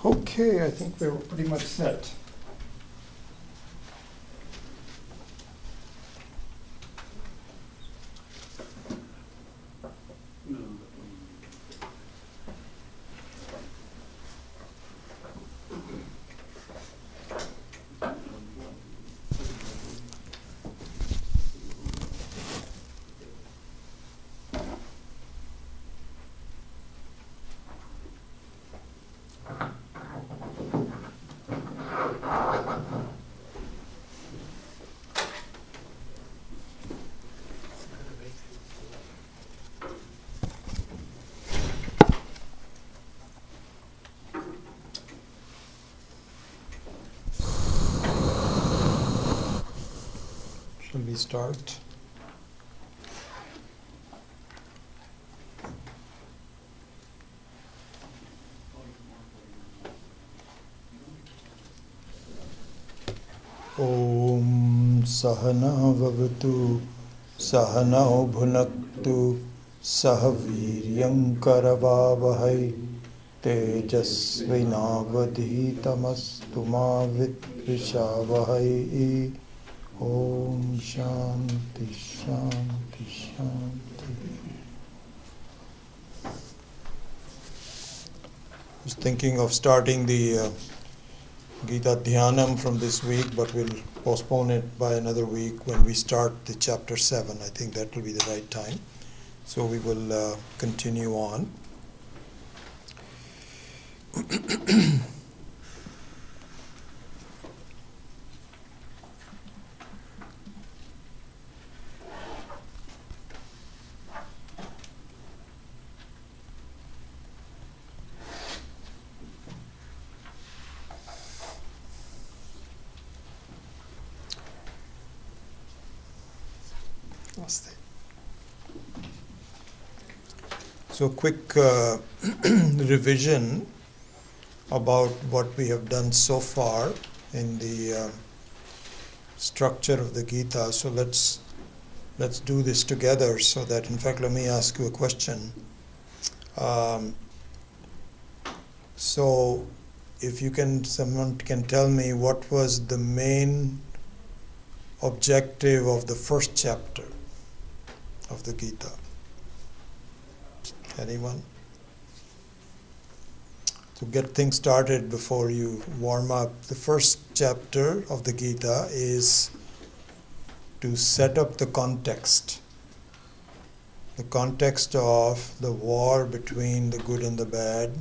Okay, I think we're pretty much set. Shall we start? Om Sahana Vavatu Sahanao Bhunaktu Sahaviryam Karavavahai Tejasvinavadhitamastu ma Vidvishavahai. Om Shanti Shanti Shanti. I was thinking of starting the Gita Dhyanam from this week, but we'll postpone it by another week when we start the chapter 7. I think that will be the right time. So we will continue on. So quick revision about what we have done so far in the structure of the Gita. So let's do this together. So that, in fact, let me ask you a question. So if you can, someone can tell me what was the main objective of the first chapter of the Gita? Anyone? To get things started before you warm up, the first chapter of the Gita is to set up the context of the war between the good and the bad,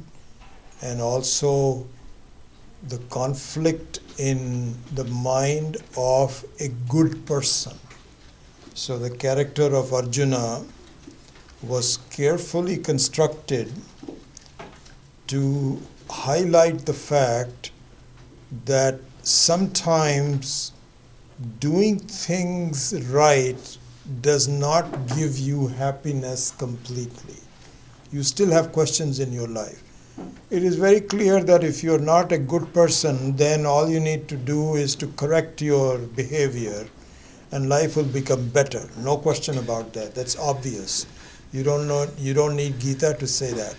and also the conflict in the mind of a good person. So the character of Arjuna was carefully constructed to highlight the fact that sometimes doing things right does not give you happiness completely. You still have questions in your life. It is very clear that if you're not a good person, then all you need to do is to correct your behavior and life will become better. No question about that. That's obvious. You don't need Gita to say that.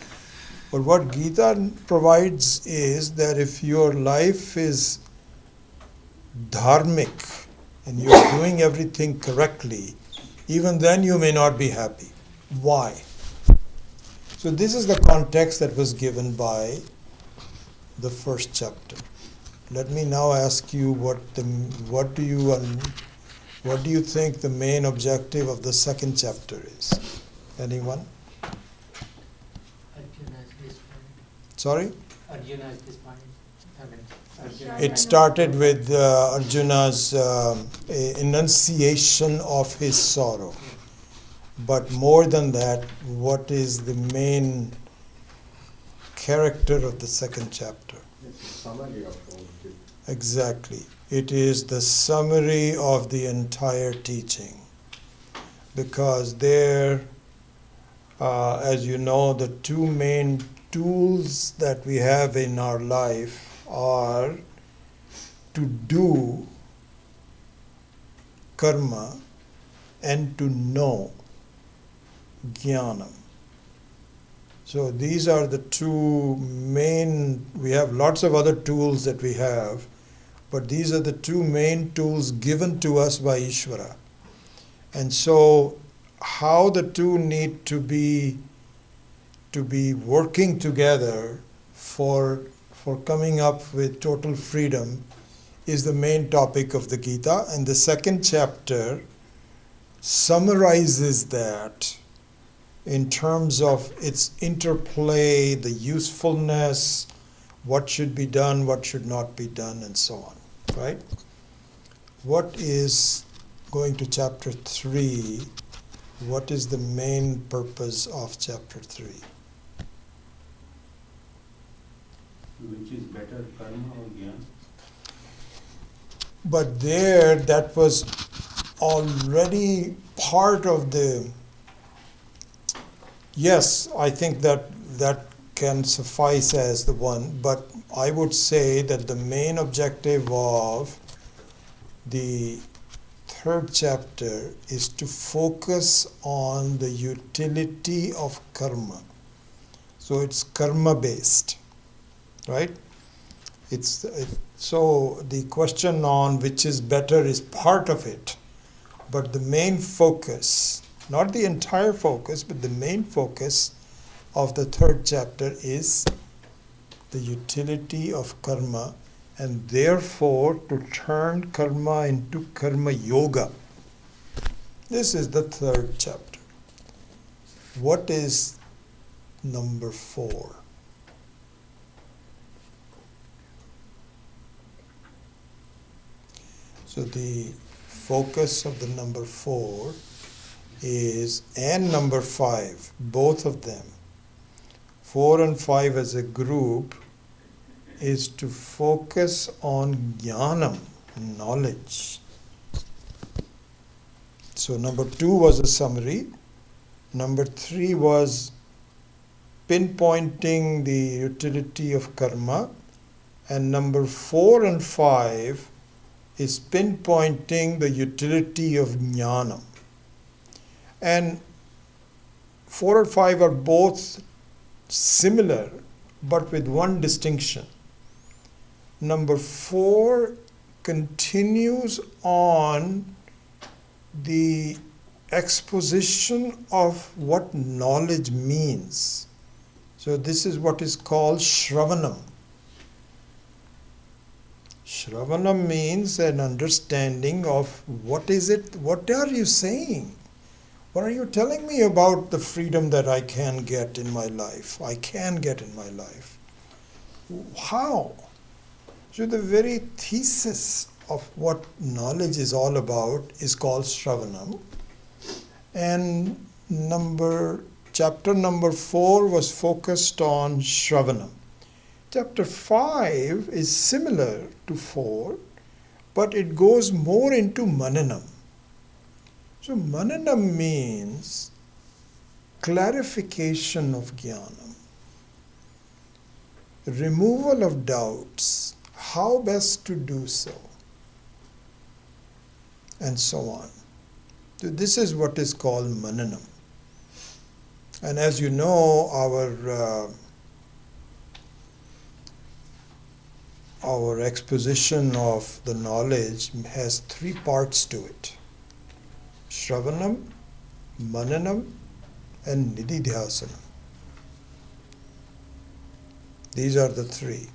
But what Gita provides is that if your life is dharmic and you're doing everything correctly, even then you may not be happy. Why? So this is the context that was given by the first chapter. Let me now ask you what do you think the main objective of the second chapter is? Anyone? Arjuna's disappointment. Sorry? Arjuna's disappointment. It started with Arjuna's enunciation of his sorrow. But more than that, what is the main character of the second chapter? It's a summary of all of it. Exactly. It is the summary of the entire teaching. Because there, as you know, the two main tools that we have in our life are to do karma and to know jnanam. So these are the two main, we have lots of other tools that we have, but these are the two main tools given to us by Ishvara. And so how the two need to be working together for coming up with total freedom is the main topic of the Gita. And the second chapter summarizes that in terms of its interplay, the usefulness, what should be done, what should not be done, and so on. Right? What is, going to chapter 3, what is the main purpose of chapter 3? Which is better, karma or jnana? But there, that was already part of the... Yes, I think that can suffice as the one, but I would say that the main objective of the third chapter is to focus on the utility of karma. So it's karma based, right? So the question on which is better is part of it, but the main focus, not the entire focus, but the main focus of the third chapter is the utility of karma, and therefore to turn karma into karma yoga. This is the third chapter. What is number 4? So the focus of the number 4 is, and number 5, both of them, 4 and 5 as a group, is to focus on jnanam, knowledge. So number 2 was a summary. Number 3 was pinpointing the utility of karma. And number 4 and 5 is pinpointing the utility of jnanam. And 4 and 5 are both similar, but with one distinction. Number 4 continues on the exposition of what knowledge means. So this is what is called Shravanam. Shravanam means an understanding of what is it, what are you saying? What are you telling me about the freedom that I can get in my life? I can get in my life. How? So the very thesis of what knowledge is all about is called Shravanam. And chapter number 4 was focused on Shravanam. Chapter 5 is similar to 4, but it goes more into Mananam. So Mananam means clarification of jnanam, removal of doubts, how best to do so, and so on. So this is what is called Mananam. And as you know, our exposition of the knowledge has 3 parts to it: Shravanam, Mananam, and Nididhyasanam. These are the 3.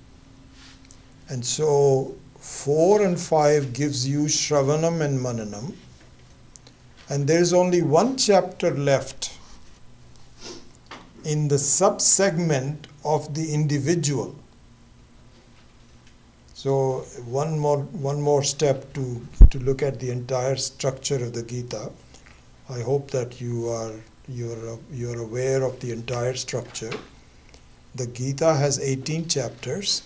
And so 4 and 5 gives you Shravanam and Mananam, and there is only one chapter left in the sub-segment of the individual. So one more step to look at the entire structure of the Gita. I hope that you're aware of the entire structure. The Gita has 18 chapters.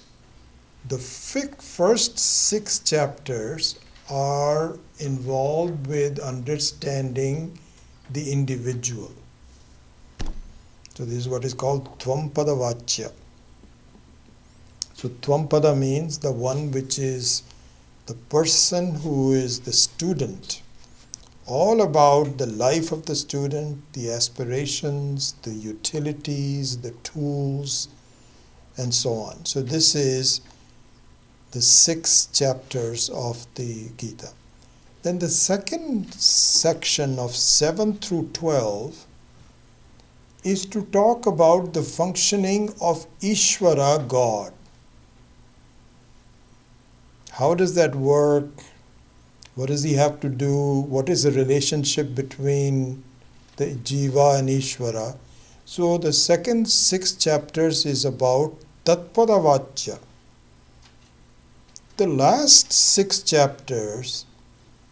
The first 6 chapters are involved with understanding the individual. So this is what is called Tvampada Vachya. So Tvampada means the one which is the person who is the student all about the life of the student, the aspirations, the utilities, the tools, and so on. So this is the 6 chapters of the Gita. Then the second section of 7 through 12 is to talk about the functioning of Ishvara, God. How does that work? What does he have to do? What is the relationship between the Jiva and Ishvara? So the second 6 chapters is about Tatpadavachya. The last 6 chapters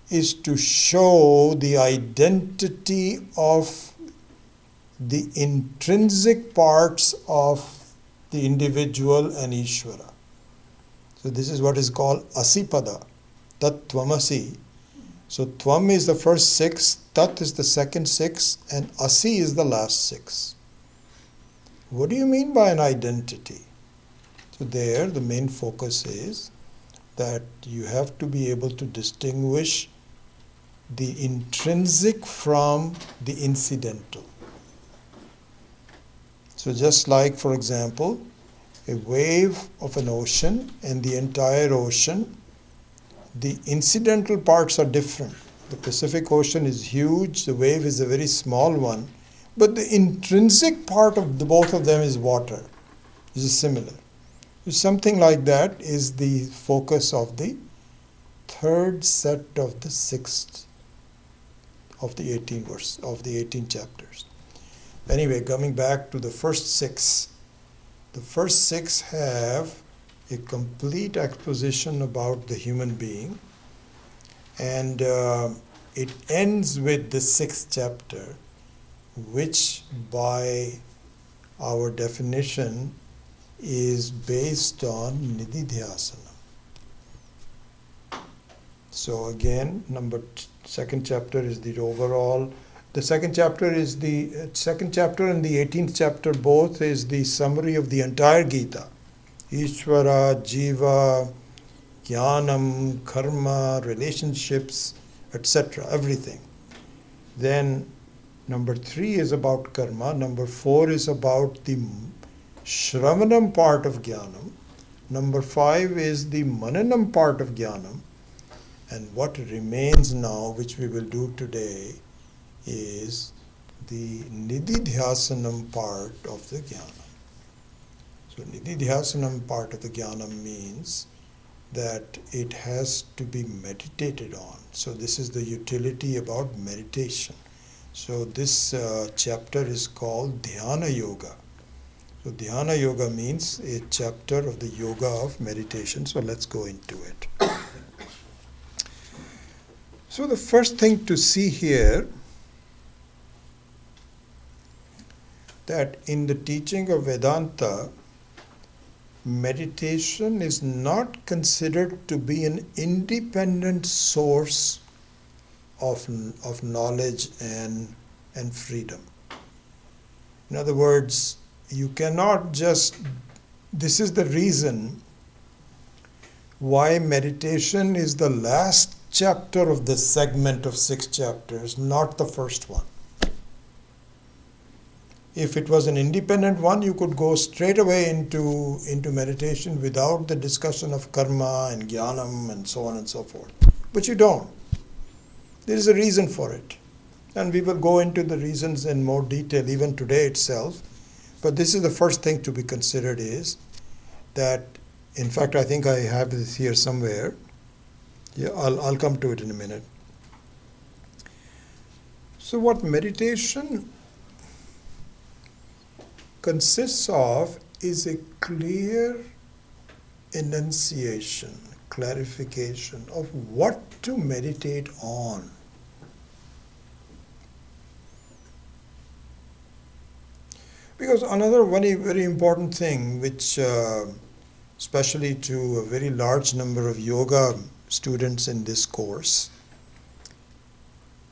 is to show the identity of the intrinsic parts of the individual and Ishvara. So this is what is called Asipada, Tat Tvamasi. So Tvam is the first 6, Tat is the second 6, and Asi is the last 6. What do you mean by an identity? So there the main focus is that you have to be able to distinguish the intrinsic from the incidental. So just like, for example, a wave of an ocean and the entire ocean, the incidental parts are different. The Pacific Ocean is huge, the wave is a very small one, but the intrinsic part of both of them is water. This is similar. Something like that is the focus of the third set of the 6th of the 18 chapters. Anyway, coming back to the first 6. The first 6 have a complete exposition about the human being, and it ends with the 6th chapter, which by our definition is based on Nididhyasana. So again, second chapter is the overall. The second chapter and the 18th chapter both is the summary of the entire Gita. Ishvara, Jiva, Jnanam, Karma, relationships, etc. Everything. Then number 3 is about Karma. Number 4 is about the Shravanam part of Jnanam. Number 5 is the Mananam part of Jnanam. And what remains now, which we will do today, is the Nididhyasanam part of the Jnanam. So Nididhyasanam part of the Jnanam means that it has to be meditated on. So this is the utility about meditation. So this chapter is called Dhyana Yoga. So Dhyana Yoga means a chapter of the yoga of meditation. So let's go into it. So the first thing to see here, that in the teaching of Vedanta, meditation is not considered to be an independent source of knowledge and freedom. In other words, you cannot just, this is the reason why meditation is the last chapter of this segment of 6 chapters, not the first one. If it was an independent one, you could go straight away into meditation without the discussion of karma and jnanam and so on and so forth. But you don't. There is a reason for it. And we will go into the reasons in more detail even today itself. But this is the first thing to be considered, is that, in fact, I think I have this here somewhere. Yeah, I'll come to it in a minute. So what meditation consists of is a clear enunciation, clarification of what to meditate on. Because another very important thing, which especially to a very large number of yoga students in this course,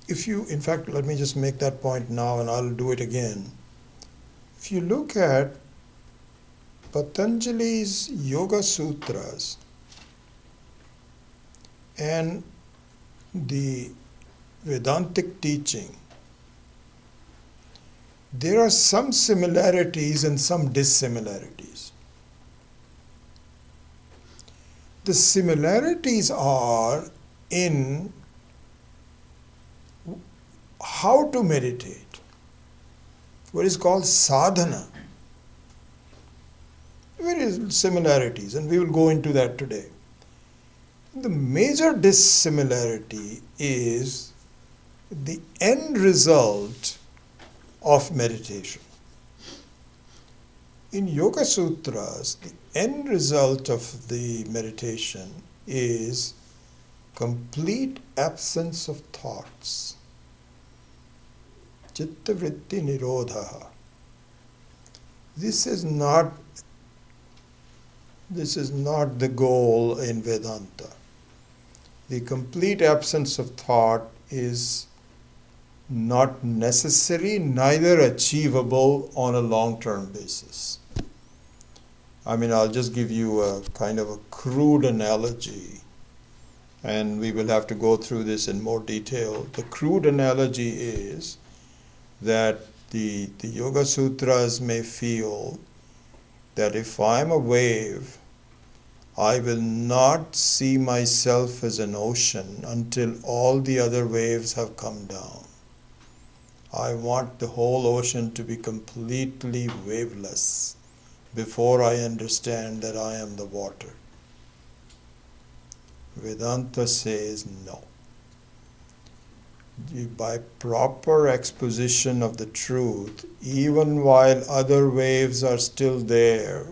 in fact, let me just make that point now and I'll do it again. If you look at Patanjali's Yoga Sutras and the Vedantic teaching, there are some similarities and some dissimilarities. The similarities are in how to meditate, what is called sadhana. Very similarities, and we will go into that today. The major dissimilarity is the end result of meditation. In Yoga Sutras, the end result of the meditation is complete absence of thoughts. Chitta vritti nirodha. This is not the goal in Vedanta. The complete absence of thought is not necessary, neither achievable on a long-term basis. I'll just give you a kind of a crude analogy, and we will have to go through this in more detail. The crude analogy is that the Yoga Sutras may feel that if I'm a wave, I will not see myself as an ocean until all the other waves have come down. I want the whole ocean to be completely waveless before I understand that I am the water. Vedanta says no. By proper exposition of the truth, even while other waves are still there,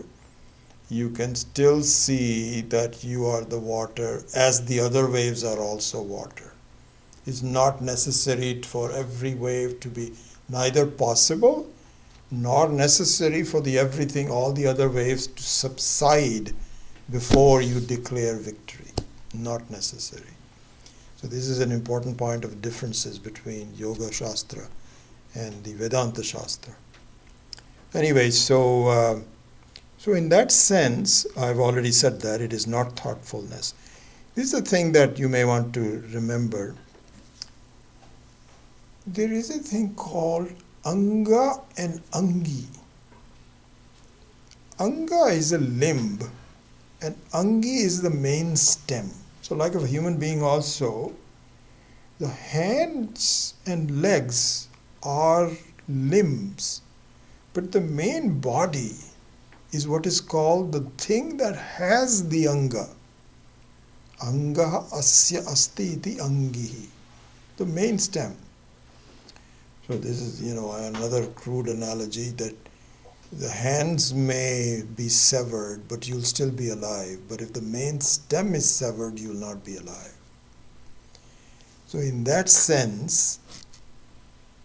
you can still see that you are the water, as the other waves are also water. It's not necessary for every wave to be neither possible nor necessary for all the other waves to subside before you declare victory. Not necessary. So this is an important point of differences between Yoga Shastra and the Vedanta Shastra. Anyway, so in that sense, I've already said that it is not thoughtfulness. This is a thing that you may want to remember. There is a thing called Anga and Angi. Anga is a limb and Angi is the main stem. So like a human being also, the hands and legs are limbs, but the main body is what is called the thing that has the Anga. Anga asya asti iti angihi. The main stem. So this is, another crude analogy that the hands may be severed, but you'll still be alive. But if the main stem is severed, you'll not be alive. So in that sense,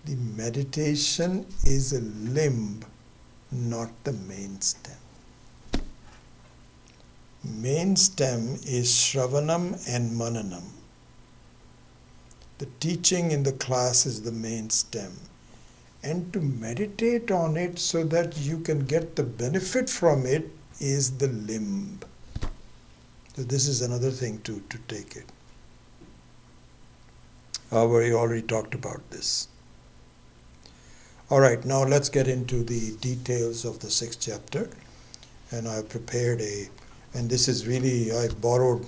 the meditation is a limb, not the main stem. Main stem is Shravanam and Mananam. The teaching in the class is the main stem. And to meditate on it so that you can get the benefit from it is the limb. So this is another thing to take it. We already talked about this. All right, now let's get into the details of the 6th chapter. And I've prepared and this is really, I borrowed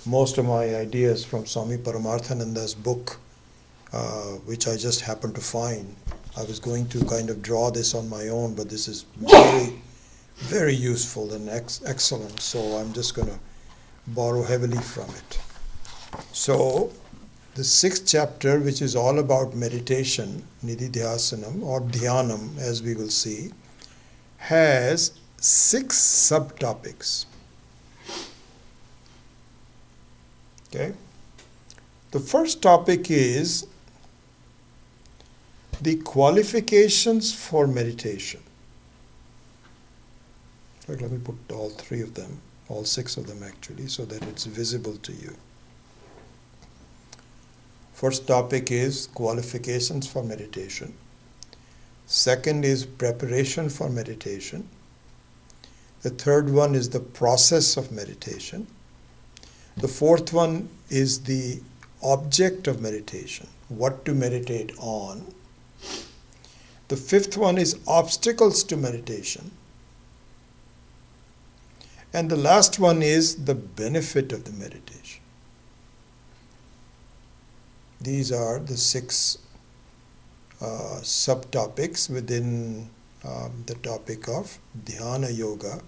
most of my ideas from Swami Paramarthananda's book, which I just happened to find. I was going to kind of draw this on my own, but this is very, very useful and excellent. So I'm just going to borrow heavily from it. So the 6th chapter, which is all about meditation, nididhyasanam or dhyanam, as we will see, has 6 subtopics. Okay? The first topic is the qualifications for meditation. Let me put all 3 of them, all 6 of them actually, so that it's visible to you. First topic is qualifications for meditation. Second is preparation for meditation. The third one is the process of meditation. The fourth one is the object of meditation. what to meditate on. The fifth one is obstacles to meditation. And the last one is the benefit of the meditation. These are the six subtopics within the topic of Dhyana Yoga,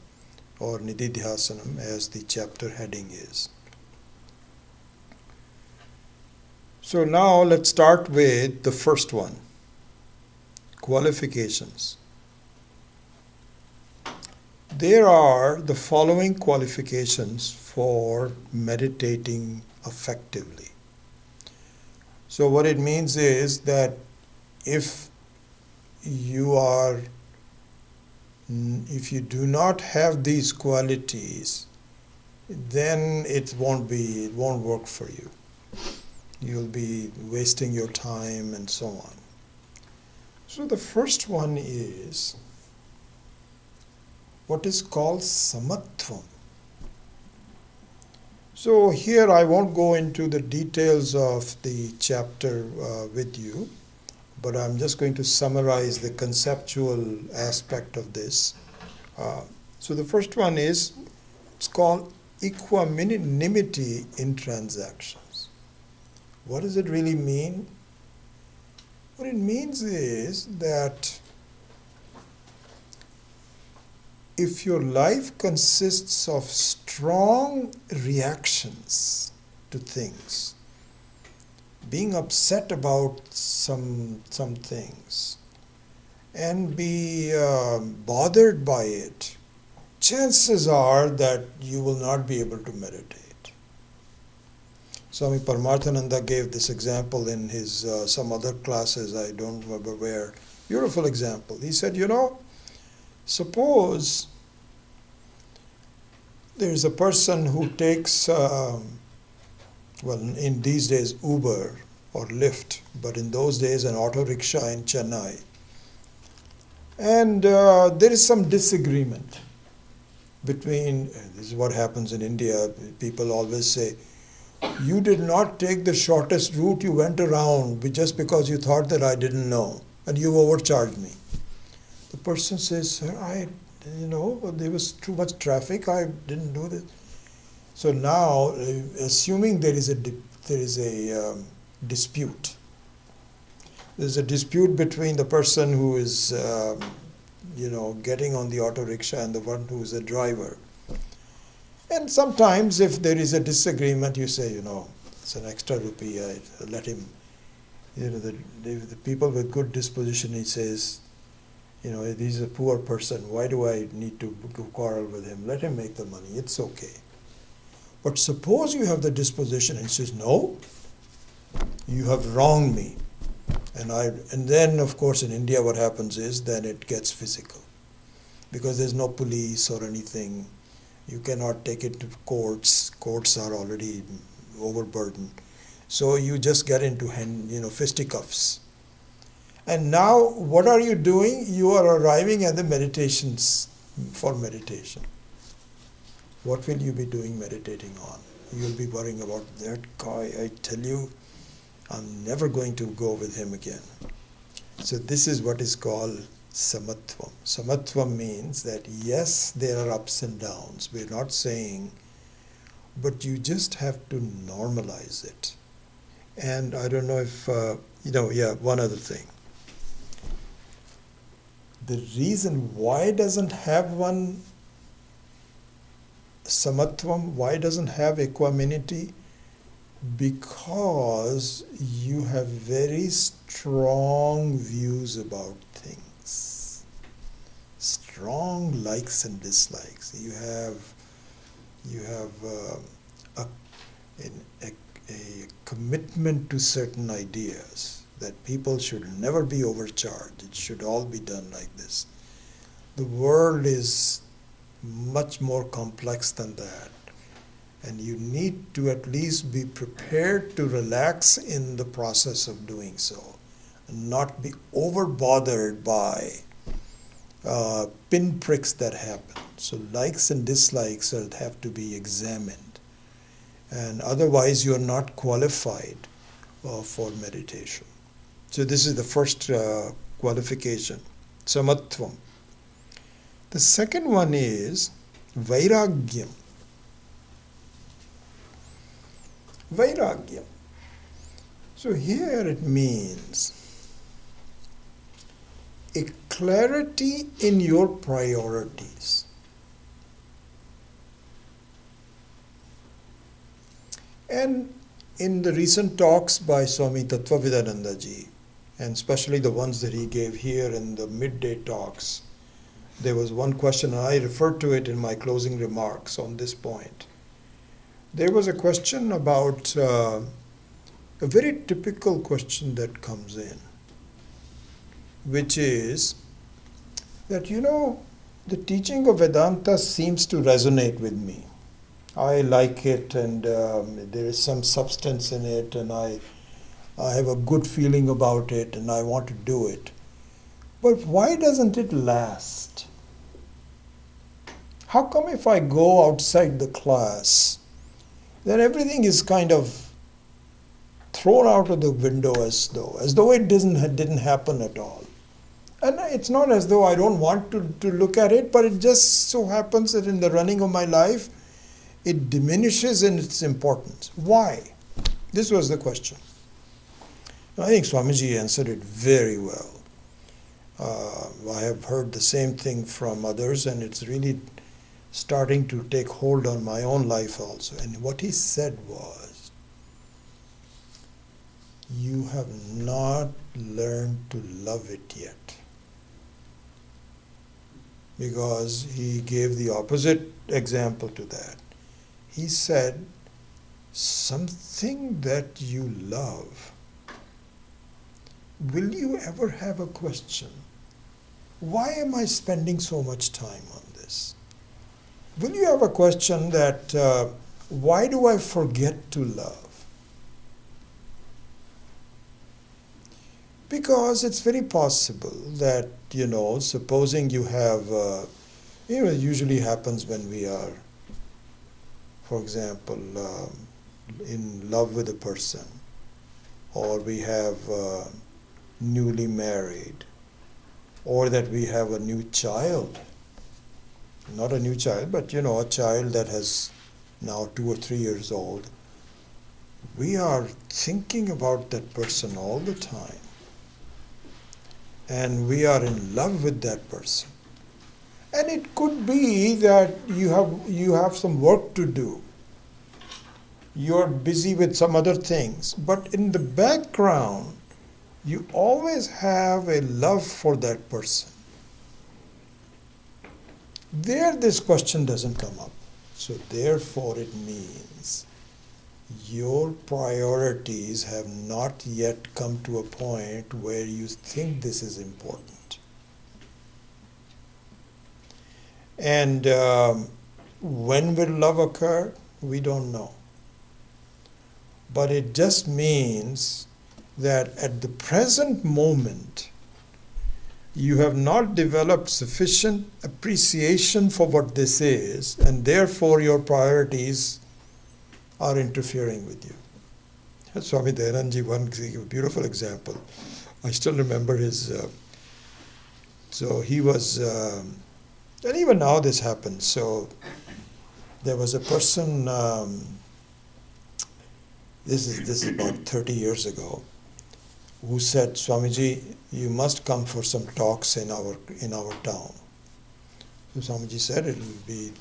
or Nididhyasanam, as the chapter heading is. So now let's start with the first one, qualifications. There are the following qualifications for meditating effectively. So what it means is that if you do not have these qualities, then it won't work for you. You'll be wasting your time and so on. So the first one is what is called samatvam. So here I won't go into the details of the chapter with you, but I'm just going to summarize the conceptual aspect of this. So the first one is, it's called equanimity in transactions. What does it really mean? What it means is that if your life consists of strong reactions to things, being upset about some things, and be bothered by it, chances are that you will not be able to meditate. Swami Paramarthananda gave this example in his some other classes, I don't remember where. Beautiful example. He said, suppose there is a person who takes, in these days Uber or Lyft, but in those days an auto rickshaw in Chennai. And there is some disagreement between, this is what happens in India, people always say, you did not take the shortest route, you went around just because you thought that I didn't know, and you overcharged me. The person says, sir, there was too much traffic, I didn't do this. So now, assuming there is a dispute. There's a dispute between the person who is, getting on the auto rickshaw and the one who is a driver. And sometimes if there is a disagreement, you say, it's an extra rupee, I let him, the people with good disposition, he says, he's a poor person, why do I need to quarrel with him? Let him make the money, it's okay. But suppose you have the disposition and he says, no, you have wronged me. And then, of course, in India what happens is then it gets physical. Because there's no police or anything. You cannot take it to courts. Courts are already overburdened. So you just get into fisticuffs. And now, what are you doing? You are arriving at the meditations for meditation. What will you be doing meditating on? You'll be worrying about that guy, I tell you, I'm never going to go with him again. So this is what is called samatvam. Samatvam means that yes, there are ups and downs. We're not saying, but you just have to normalize it. And I don't know if, one other thing. The reason why doesn't have one samatvam, why doesn't have equanimity? Because you have very strong views about things, strong likes and dislikes. You have a commitment to certain ideas that people should never be overcharged. It should all be done like this. The world is much more complex than that. And you need to at least be prepared to relax in the process of doing so, and not be over-bothered by pinpricks that happen. So likes and dislikes have to be examined. And otherwise you are not qualified for meditation. So this is the first qualification, samatvam. The second one is vairagyam. Vairagyam. So here it means a clarity in your priorities. And in the recent talks by Swami Tattvavidananda ji, and especially the ones that he gave here in the midday talks, there was one question, and I referred to it in my closing remarks on this point. There was a question about a very typical question that comes in, which is that, the teaching of Vedanta seems to resonate with me. I like it, and there is some substance in it, and I have a good feeling about it, and I want to do it. But why doesn't it last? How come if I go outside the class, then everything is kind of thrown out of the window as though it didn't happen at all? And it's not as though I don't want to look at it, but it just so happens that in the running of my life, it diminishes in its importance. Why? This was the question. I think Swamiji answered it very well. I have heard the same thing from others, and it's really starting to take hold on my own life also. And what he said was, you have not learned to love it yet. Because he gave the opposite example to that. He said, something that you love, will you ever have a question? Why am I spending so much time on this? Will you have a question that, why do I forget to love? Because it's very possible that, supposing you have, it usually happens when we are, for example, in love with a person, or we have newly married, or that we have a new child. Not a new child, but a child that has now 2 or 3 years old. We are thinking about that person all the time. And we are in love with that person. And it could be that you have some work to do. You're busy with some other things. But in the background, you always have a love for that person. There, this question doesn't come up. So therefore, it means your priorities have not yet come to a point where you think this is important. And when will love occur? We don't know. But it just means that at the present moment, you have not developed sufficient appreciation for what this is, and therefore your priorities are interfering with you. Swami Dayananji, one beautiful example. I still remember his, so he was, and even now this happens. So there was a person, this is about 30 years ago, who said, Swamiji, you must come for some talks in our town. So Swamiji said, it will be,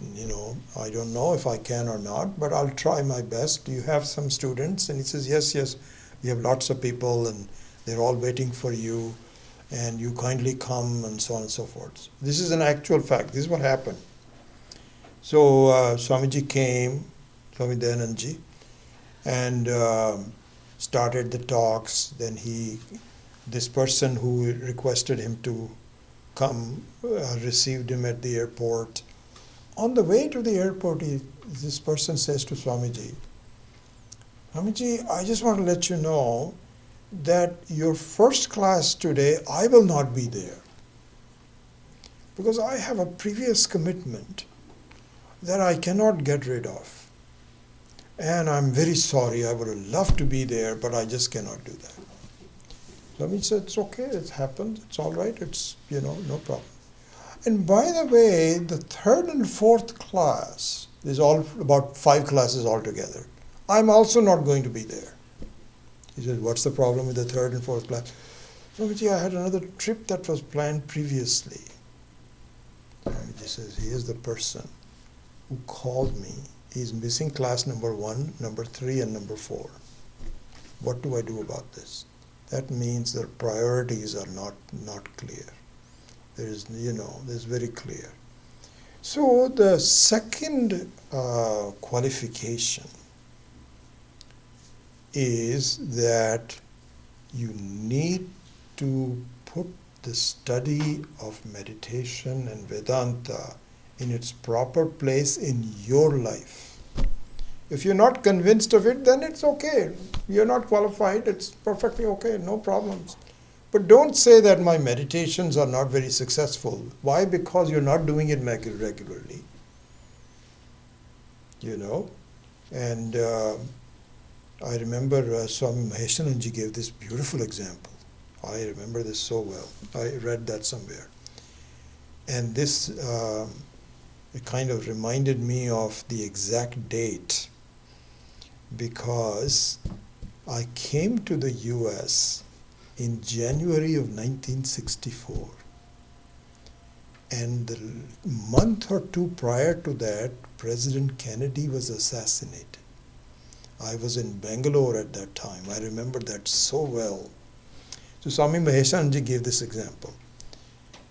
I don't know if I can or not, but I'll try my best. Do you have some students? And he says, yes, we have lots of people and they're all waiting for you, and you kindly come, and so on and so forth. This is an actual fact. This is what happened. So Swamiji came, Swami Dayananji, and started the talks. Then this person who requested him to come received him at the airport. On the way to the airport, this person says to Swamiji, Swamiji, I just want to let you know that your first class today, I will not be there. Because I have a previous commitment that I cannot get rid of. And I'm very sorry, I would have loved to be there, but I just cannot do that. Swami said, it's okay, it happened, it's all right, it's, no problem. And by the way, the third and fourth class, there's all about 5 classes altogether. I'm also not going to be there. He said, what's the problem with the third and fourth class? Swamiji, I had another trip that was planned previously. Swamiji says, he is the person who called me. He's missing class number 1, number 3, and number 4. What do I do about this? That means their priorities are not clear. There is, there's very clear. So the second qualification is that you need to put the study of meditation and Vedanta in its proper place in your life. If you're not convinced of it, then it's okay. You're not qualified, it's perfectly okay, no problems. But don't say that my meditations are not very successful. Why? Because you're not doing it regularly. And I remember Swami Maheshananji gave this beautiful example. I remember this so well. I read that somewhere. And this, it kind of reminded me of the exact date, because I came to the US in January of 1964. And the month or 2 prior to that, President Kennedy was assassinated. I was in Bangalore at that time. I remember that so well. So Swami Maheshanji gave this example.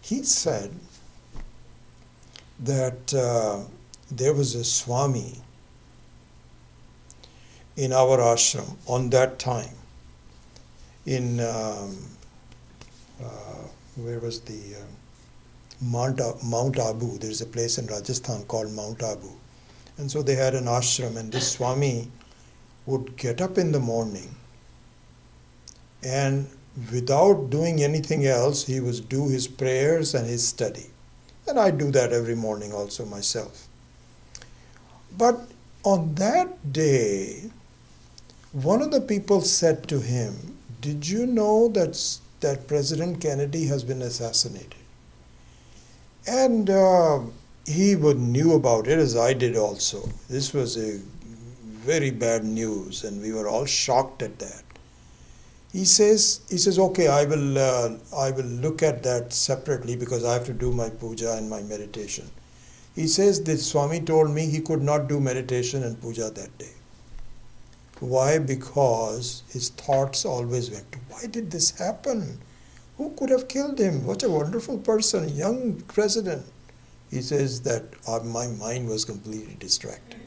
He said that there was a Swami in our ashram on that time. In, where was the, Mount Abu. There's a place in Rajasthan called Mount Abu. And so they had an ashram, and this Swami would get up in the morning, and without doing anything else, he would do his prayers and his study. And I do that every morning also myself. But on that day, one of the people said to him, did you know that President Kennedy has been assassinated? And he knew about it, as I did also. This was a very bad news, and we were all shocked at that. He says, okay, I will look at that separately because I have to do my puja and my meditation. He says the Swami told me he could not do meditation and puja that day. Why? Because his thoughts always went to, why did this happen? Who could have killed him? What a wonderful person, young president. He says that my mind was completely distracted.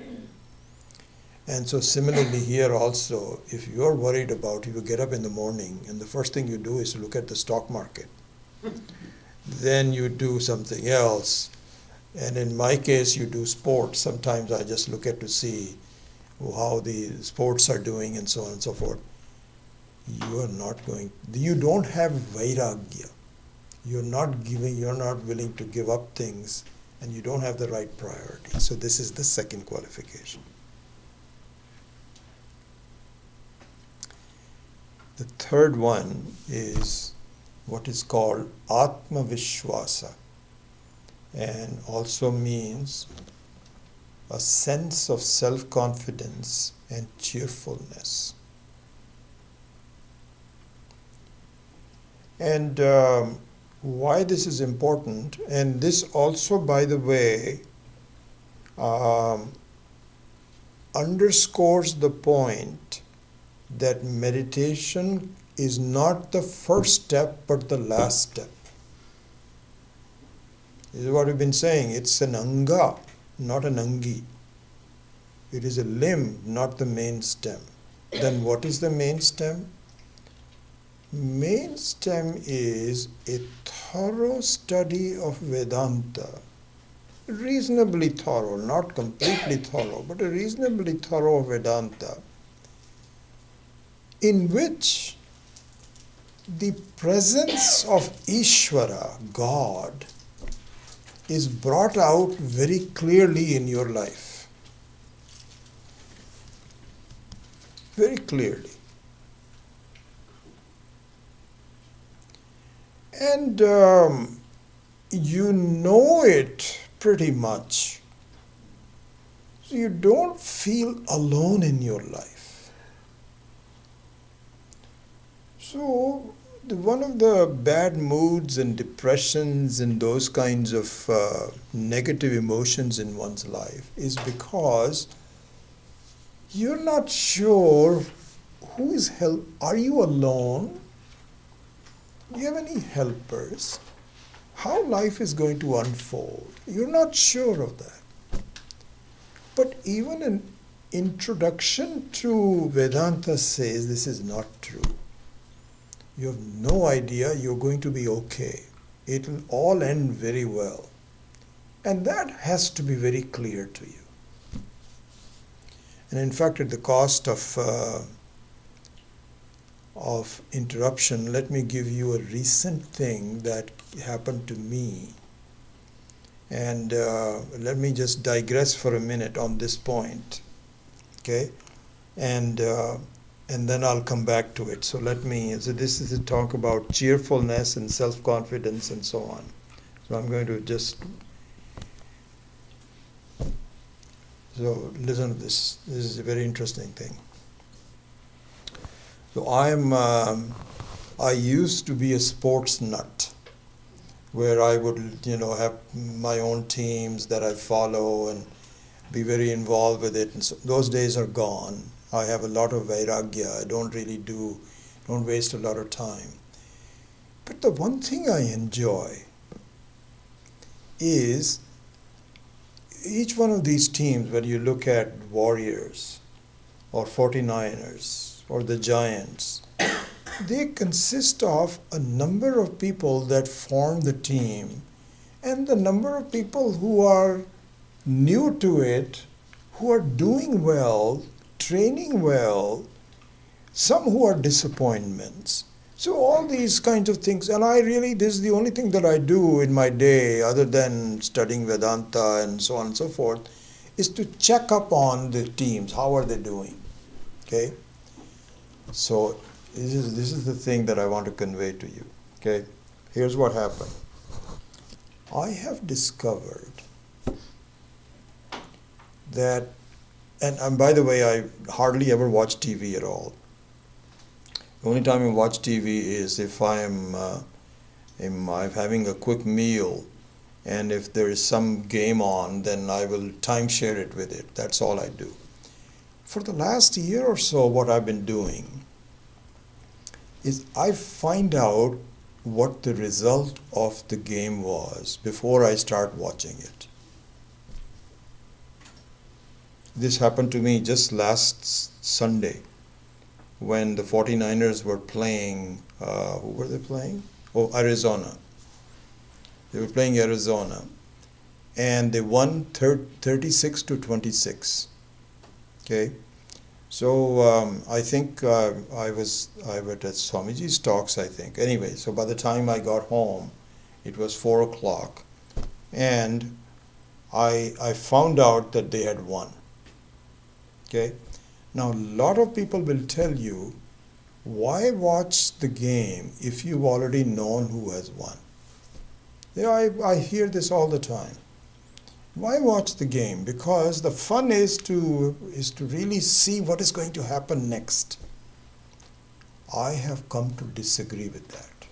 And so similarly here also, if you're worried about, if you get up in the morning and the first thing you do is to look at the stock market, then you do something else. And in my case, you do sports. Sometimes I just look at to see how the sports are doing and so on and so forth. You don't have vairagya. You're not willing to give up things, and you don't have the right priority. So this is the second qualification. The third one is what is called Atma Vishwasa, and also means a sense of self-confidence and cheerfulness. And why this is important, and this also, by the way, underscores the point that meditation is not the first step but the last step. This is what we've been saying. It's an anga, not an angi. It is a limb, not the main stem. Then what is the main stem? Main stem is a thorough study of Vedanta. Reasonably thorough, not completely thorough, but a reasonably thorough Vedanta, in which the presence of Ishvara, God, is brought out very clearly in your life. very clearly. And you know it pretty much. So you don't feel alone in your life. So one of the bad moods and depressions and those kinds of negative emotions in one's life is because you're not sure who is help. Are you alone? Do you have any helpers? How life is going to unfold? You're not sure of that. But even an introduction to Vedanta says this is not true. You have no idea you're going to be okay. It will all end very well. And that has to be very clear to you. And in fact, at the cost of interruption, let me give you a recent thing that happened to me. And let me just digress for a minute on this point, okay? And then I'll come back to it. So this is a talk about cheerfulness and self-confidence and so on. So I'm going to so listen to this. This is a very interesting thing. So I used to be a sports nut, where I would, have my own teams that I follow and be very involved with it. And so those days are gone. I have a lot of vairagya. I don't waste a lot of time. But the one thing I enjoy is each one of these teams, when you look at Warriors or 49ers or the Giants, they consist of a number of people that form the team and the number of people who are new to it, who are doing well, training well, some who are disappointments. So all these kinds of things, and this is the only thing that I do in my day other than studying Vedanta and so on and so forth, is to check up on the teams. How are they doing? Okay? So this is the thing that I want to convey to you. Okay? Here's what happened. I have discovered that, and by the way, I hardly ever watch TV at all. The only time I watch TV is if I'm having a quick meal, and if there is some game on, then I will timeshare it with it. That's all I do. For the last year or so, what I've been doing is I find out what the result of the game was before I start watching it. This happened to me just last Sunday when the 49ers were playing, who were they playing? Oh, Arizona. They were playing Arizona, and they won 36-26. Okay, so I think I was at Swamiji's talks, I think. Anyway, so by the time I got home, it was 4 o'clock, and I found out that they had won. Okay, now a lot of people will tell you, why watch the game if you've already known who has won? Yeah, I hear this all the time. Why watch the game? Because the fun is to really see what is going to happen next. I have come to disagree with that.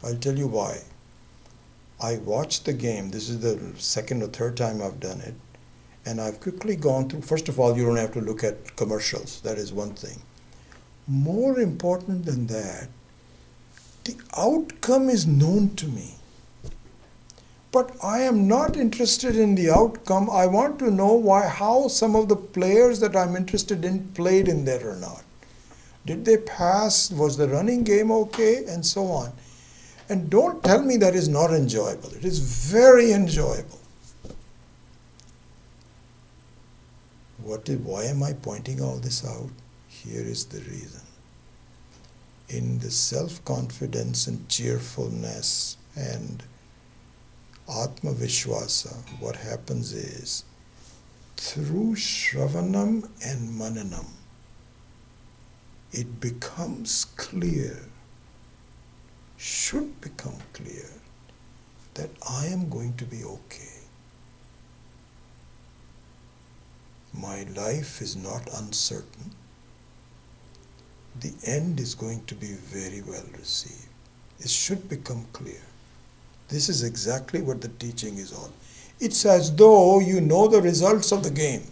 I'll tell you why. I watched the game. This is the second or third time I've done it. And I've quickly gone through. First of all, you don't have to look at commercials. That is one thing. More important than that, the outcome is known to me. But I am not interested in the outcome. I want to know how some of the players that I'm interested in played in there or not. Did they pass? Was the running game okay? And so on. And don't tell me that is not enjoyable. It is very enjoyable. Why am I pointing all this out? Here is the reason. In the self-confidence and cheerfulness and Atma Vishwasa, what happens is, through Shravanam and Mananam, it becomes clear, should become clear, that I am going to be okay. My life is not uncertain. The end is going to be very well received. It should become clear. This is exactly what the teaching is on. It's as though you know the results of the game.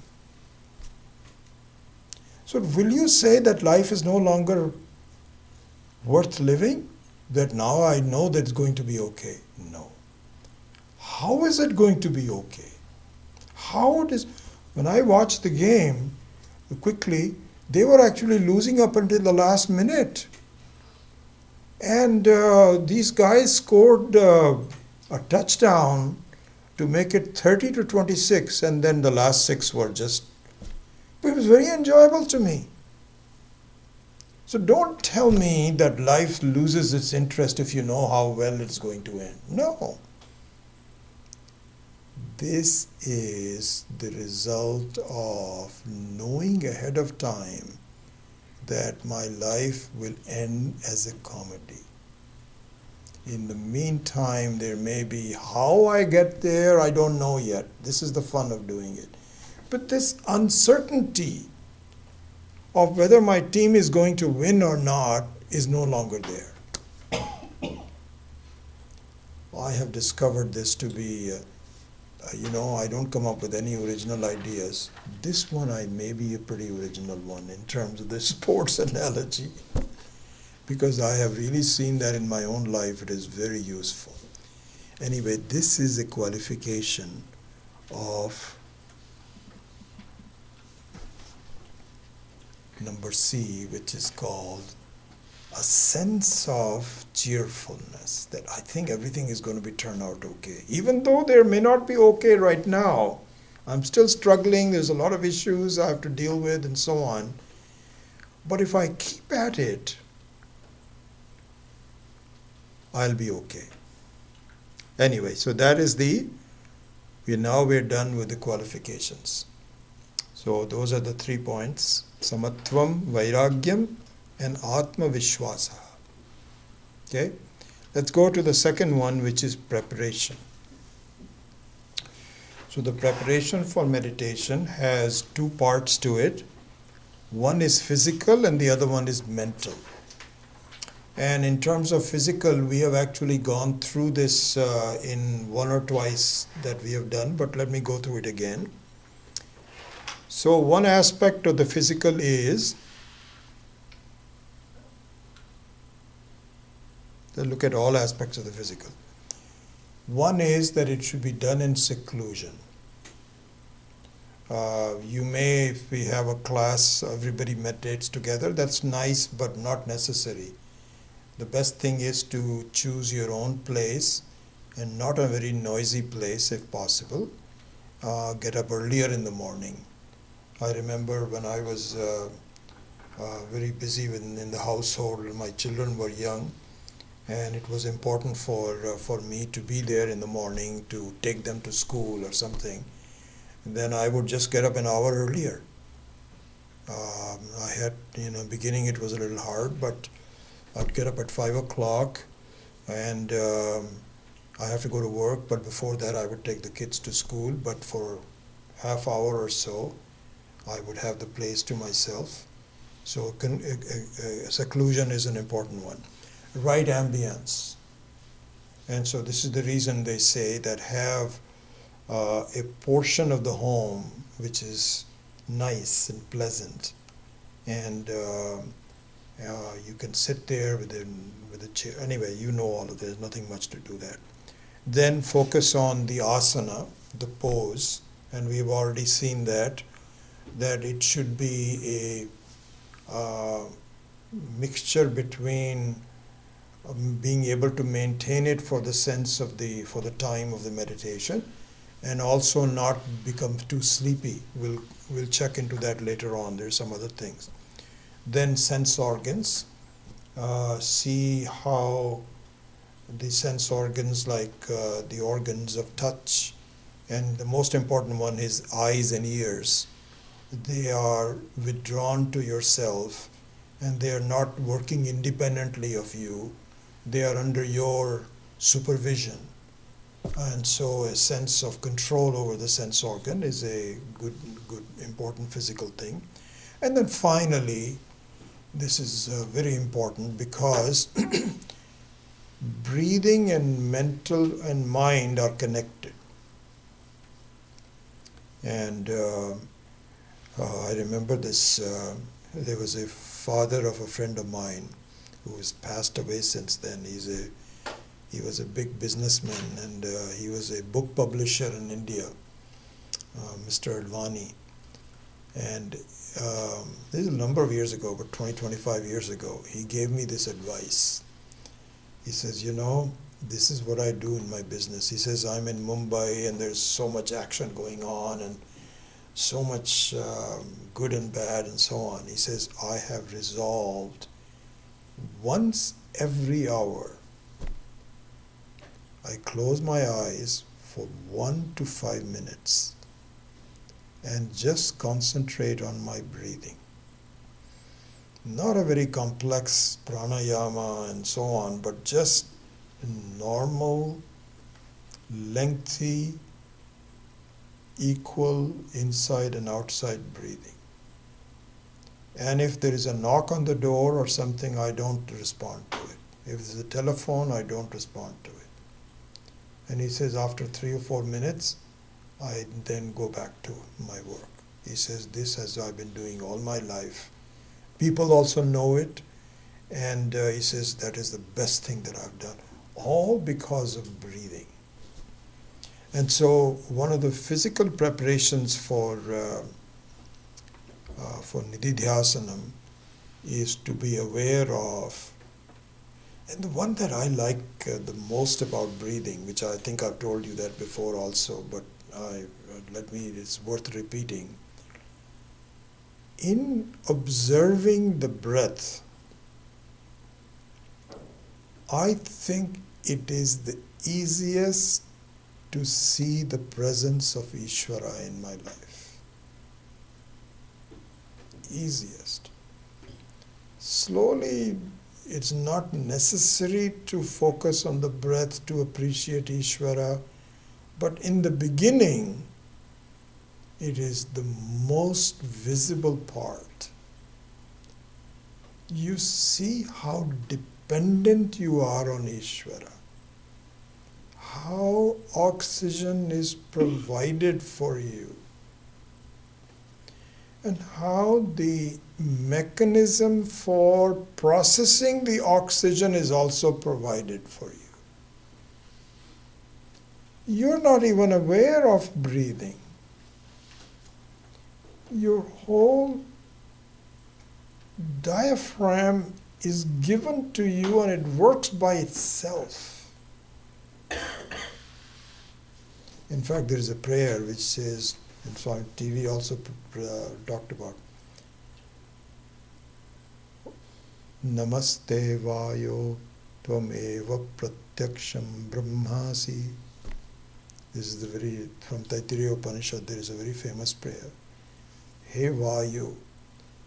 So will you say that life is no longer worth living? That now I know that it's going to be okay? No. How is it going to be okay? How it is? When I watched the game quickly, they were actually losing up until the last minute. And these guys scored a touchdown to make it 30-26, and then the last 6 were just... It was very enjoyable to me. So don't tell me that life loses its interest if you know how well it's going to end. No. This is the result of knowing ahead of time that my life will end as a comedy. In the meantime, there may be how I get there, I don't know yet. This is the fun of doing it. But this uncertainty of whether my team is going to win or not is no longer there. I have discovered this to be, I don't come up with any original ideas. This one may be a pretty original one in terms of the sports analogy, because I have really seen that in my own life. It is very useful. Anyway, this is a qualification of number C, which is called a sense of cheerfulness, that I think everything is going to turn out okay. Even though there may not be okay right now, I'm still struggling, there's a lot of issues I have to deal with and so on. But if I keep at it, I'll be okay. Anyway, so that is we're done with the qualifications. So those are the 3 points: Samatvam, Vairagyam, and Atma Vishwasa. Okay? Let's go to the second one, which is preparation. So the preparation for meditation has 2 parts to it. One is physical and the other one is mental. And in terms of physical, we have actually gone through this in 1 or twice that we have done, but let me go through it again. So one aspect of the physical is, look at all aspects of the physical. One is that it should be done in seclusion. If we have a class, everybody meditates together, that's nice, but not necessary. The best thing is to choose your own place, and not a very noisy place if possible. Get up earlier in the morning. I remember when I was very busy in the household, my children were young, and it was important for me to be there in the morning to take them to school or something. And then I would just get up an hour earlier. I had, beginning it was a little hard, but I'd get up at 5 o'clock, and I have to go to work, but before that I would take the kids to school, but for half hour or so I would have the place to myself. So seclusion is an important one. Right ambience. And so this is the reason they say that have a portion of the home which is nice and pleasant, and you can sit there with a chair. Anyway, all of this, nothing much to do that. Then focus on the asana, the pose, and we've already seen that it should be a mixture between being able to maintain it for the time of the meditation, and also not become too sleepy. We'll check into that later on. There's some other things. Then sense organs. See how the sense organs, like the organs of touch, and the most important one is eyes and ears. They are withdrawn to yourself, and they are not working independently of you. They are under your supervision. And so a sense of control over the sense organ is a good, important physical thing. And then finally, this is very important because breathing and mental and mind are connected. And I remember this, there was a father of a friend of mine who has passed away since then. He was a big businessman, and he was a book publisher in India, Mr. Advani. And this is a number of years ago, but 25 years ago, he gave me this advice. He says, this is what I do in my business. He says, I'm in Mumbai and there's so much action going on and so much good and bad and so on. He says, I have resolved once every hour, I close my eyes for 1 to 5 minutes and just concentrate on my breathing. Not a very complex pranayama and so on, but just normal, lengthy, equal inside and outside breathing. And if there is a knock on the door or something, I don't respond to it. If there's a telephone, I don't respond to it. And he says after 3 or 4 minutes, I then go back to my work. He says, this as I've been doing all my life. People also know it, and he says that is the best thing that I've done, all because of breathing. And so one of the physical preparations for nididhyasanam is to be aware of, and the one that I like the most about breathing, which I think I've told you that before also, but it's worth repeating. In observing the breath, I think it is the easiest to see the presence of Ishvara in my life. Easiest. Slowly, it's not necessary to focus on the breath to appreciate Ishvara, but in the beginning, it is the most visible part. You see how dependent you are on Ishvara, how oxygen is provided for you, and how the mechanism for processing the oxygen is also provided for you. You're not even aware of breathing. Your whole diaphragm is given to you and it works by itself. In fact, there is a prayer which says, and so on TV also talked about, Namaste Vayo Tvameva Pratyaksham Brahmasi. This is from Taittiriya Upanishad, there is a very famous prayer. Hey Vayu.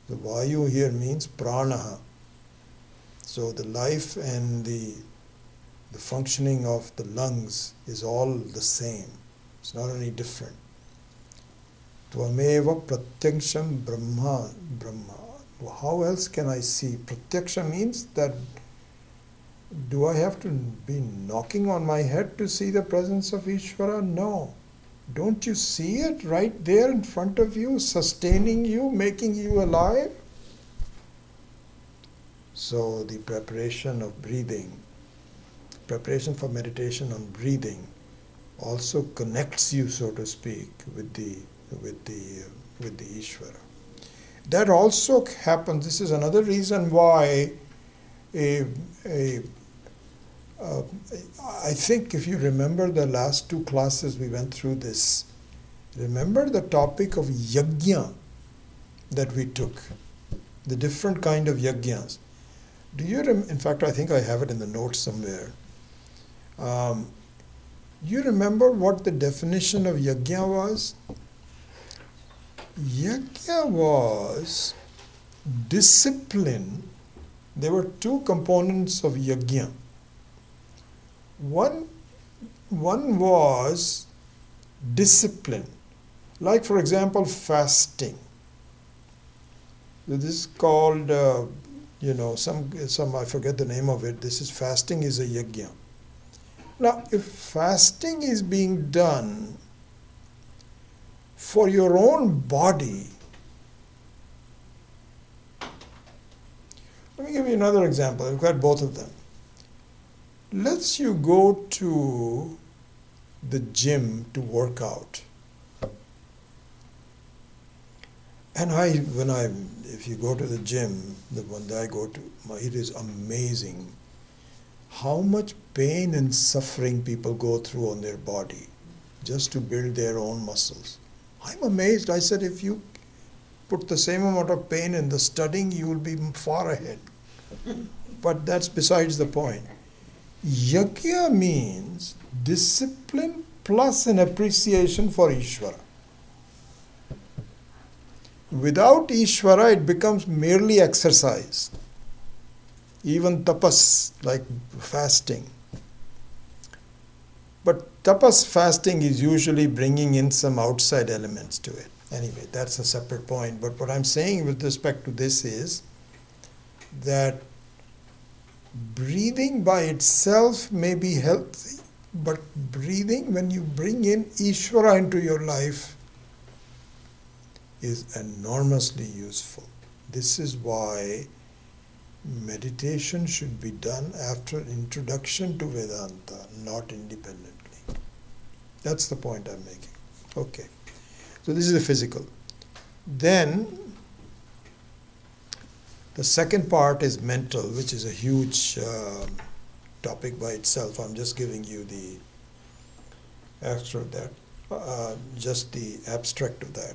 The Vayu here means pranaha. So the life and the functioning of the lungs is all the same. It's not any different. Tvameva pratyaksham brahma. How else can I see? Pratyaksha means that do I have to be knocking on my head to see the presence of Ishvara? No. Don't you see it right there in front of you, sustaining you, making you alive? So the preparation of breathing, preparation for meditation on breathing also connects you, so to speak, with the Ishvara. That also happens. This is another reason why I think if you remember the last 2 classes we went through this, remember the topic of yajna that we took, the different kind of yajnas. Do you in fact, I think I have it in the notes somewhere. You remember what the definition of yajna was? Yajna was discipline, there were two components of yajna. One was discipline, like for example fasting. This is called, some I forget the name of it. This is fasting is a yajna. Now, if fasting is being done for your own body, let me give you another example. I've got both of them. Let's you go to the gym to work out. And if you go to the gym, the one that I go to, it is amazing how much pain and suffering people go through on their body just to build their own muscles. I'm amazed. I said, if you put the same amount of pain in the studying, you will be far ahead. But that's besides the point. Yajna means discipline plus an appreciation for Ishvara. Without Ishvara, it becomes merely exercise. Even tapas, like fasting. But tapas fasting is usually bringing in some outside elements to it. Anyway, that's a separate point. But what I'm saying with respect to this is that breathing by itself may be healthy, but breathing, when you bring in Ishvara into your life, is enormously useful. This is why meditation should be done after introduction to Vedanta, not independently. That's the point I'm making. Okay. So this is the physical. Then the second part is mental, which is a huge topic by itself. I'm just giving you the extra of that, just the abstract of that.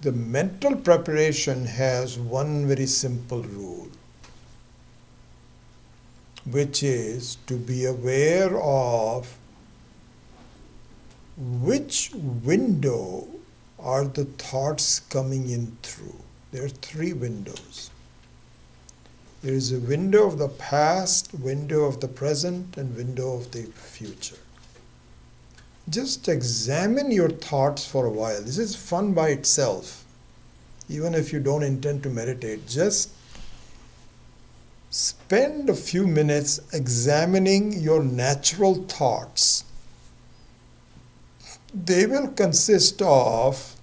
The mental preparation has one very simple rule, which is to be aware of which window are the thoughts coming in through. There are three windows. There is a window of the past, window of the present, and window of the future. Just examine your thoughts for a while. This is fun by itself. Even if you don't intend to meditate, just spend a few minutes examining your natural thoughts. They will consist of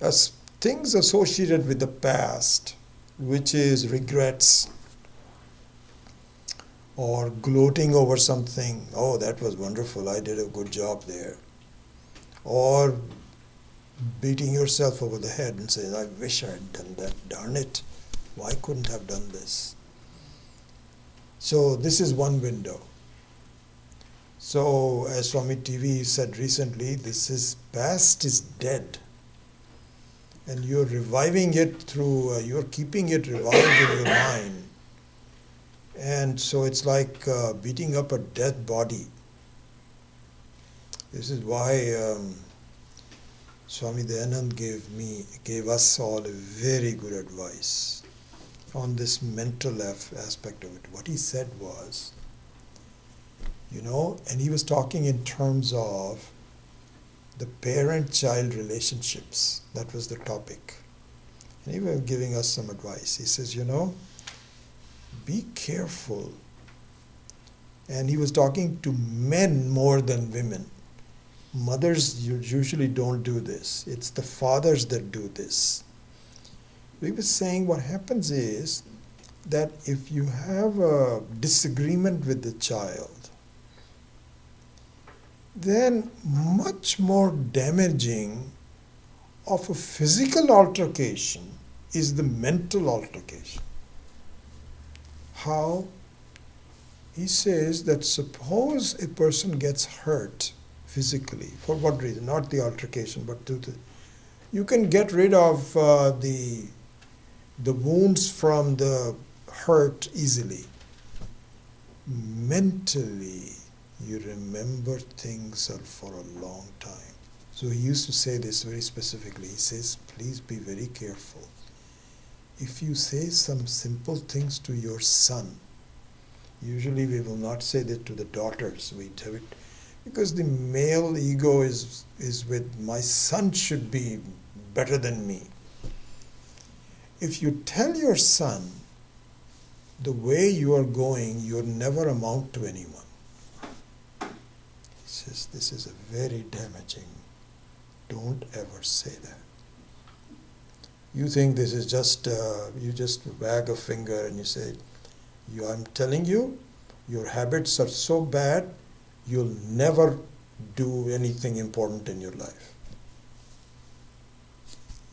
things associated with the past, which is regrets or gloating over something. Oh, that was wonderful, I did a good job there. Or beating yourself over the head and saying, I wish I had done that, darn it, why couldn't I have done this? So this is one window. So as Swami TV said recently, this is past is dead. And you're reviving it through, you're keeping it revived in your mind. And so it's like beating up a dead body. This is why Swami Dayanand gave us all a very good advice on this mental aspect of it. What he said was, and he was talking in terms of the parent-child relationships. That was the topic. And he was giving us some advice. He says, be careful. And he was talking to men more than women. Mothers usually don't do this. It's the fathers that do this. He was saying what happens is that if you have a disagreement with the child, then much more damaging of a physical altercation is the mental altercation. How? He says that suppose a person gets hurt physically, for what reason? Not the altercation, but you can get rid of the wounds from the hurt easily. Mentally, you remember things for a long time. So he used to say this very specifically. He says, please be very careful. if you say some simple things to your son, usually we will not say that to the daughters, we do it because the male ego is with my son should be better than me. If you tell your son the way you are going, you'll never amount to anyone. He says, this is a very damaging. Don't ever say that. You think this is just, you just wag a finger and you say, I'm telling you, your habits are so bad, you'll never do anything important in your life.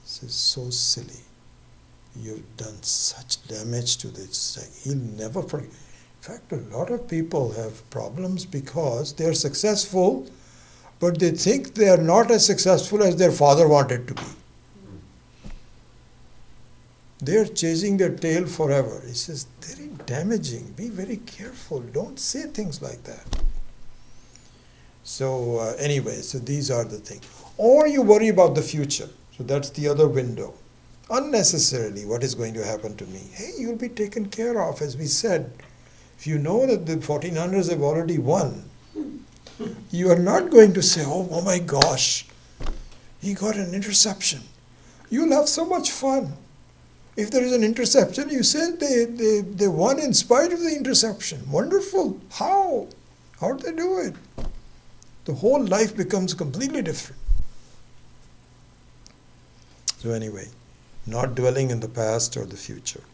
This is so silly. You've done such damage to this. He'll never forget. In fact, a lot of people have problems because they're successful, but they think they are not as successful as their father wanted to be. They're chasing their tail forever. He says, very damaging. Be very careful. Don't say things like that. So anyway, so these are the things. Or you worry about the future. So that's the other window. Unnecessarily, what is going to happen to me? Hey, you'll be taken care of, as we said. If you know that the 1400s have already won, you are not going to say, oh my gosh, he got an interception. You'll have so much fun. If there is an interception, you say they won in spite of the interception. Wonderful. How? How did they do it? The whole life becomes completely different. So anyway, not dwelling in the past or the future.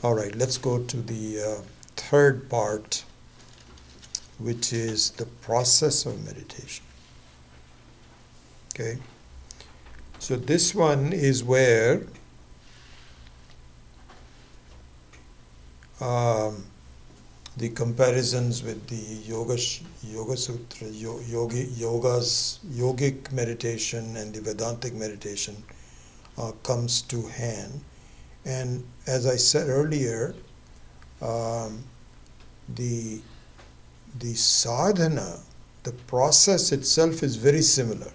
All right, let's go to the third part, which is the process of meditation. Okay? So this one is where the comparisons with the Yoga Sutra, yogic meditation and the Vedantic meditation comes to hand. And as I said earlier, the sadhana, the process itself is very similar.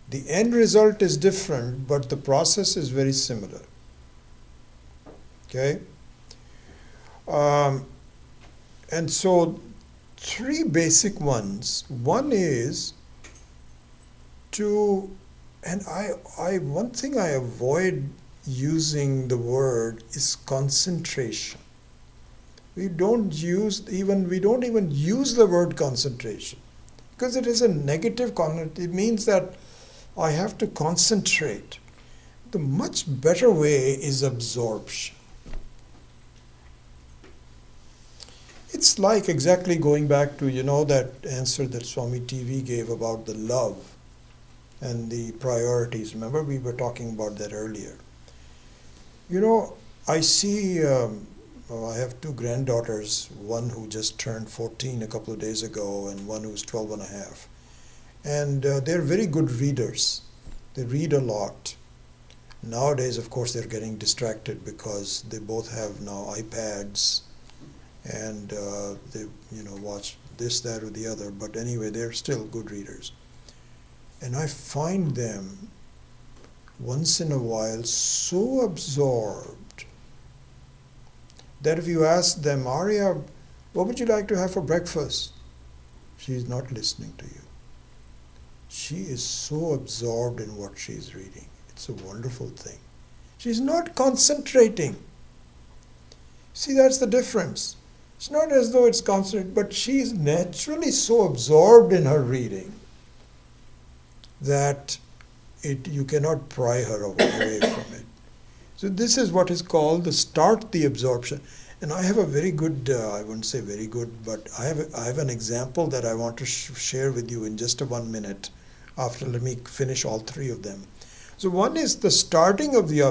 The end result is different, but the process is very similar. Okay? And so, three basic ones. One is to, and one thing I avoid using the word is concentration. We don't even use the word concentration because it is a negative connotation. It means that I have to concentrate. The much better way is absorption. It's like exactly going back to, that answer that Swami TV gave about the love and the priorities. Remember, we were talking about that earlier. I see, I have two granddaughters, one who just turned 14 a couple of days ago and one who's 12 and a half. And they're very good readers. They read a lot. Nowadays, of course, they're getting distracted because they both have now iPads and they watch this, that, or the other. But anyway, they're still good readers. And I find them once in a while so absorbed that if you ask them, Arya, what would you like to have for breakfast? She's not listening to you. She is so absorbed in what she's reading. It's a wonderful thing. She's not concentrating. See, that's the difference. It's not as though it's concentrated, but she's naturally so absorbed in her reading that you cannot pry her away from it. So this is what is called the absorption. And I have a very good, I wouldn't say very good, but I have an example that I want to share with you in just 1 minute. Let me finish all three of them. So one is the starting of the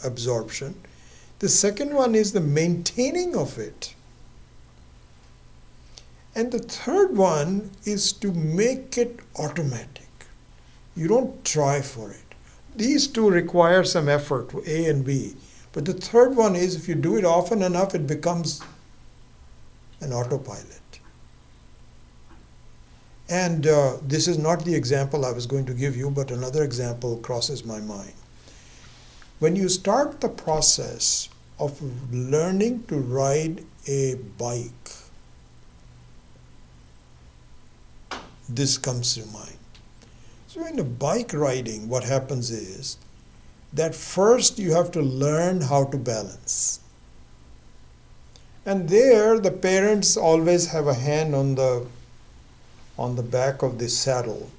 absorption. The second one is the maintaining of it. And the third one is to make it automatic. You don't try for it. These two require some effort, A and B. But the third one is if you do it often enough, it becomes an autopilot. And this is not the example I was going to give you, but another example crosses my mind. When you start the process of learning to ride a bike, this comes to mind. So in a bike riding, what happens is that first you have to learn how to balance. And there the parents always have a hand on the back of the saddle,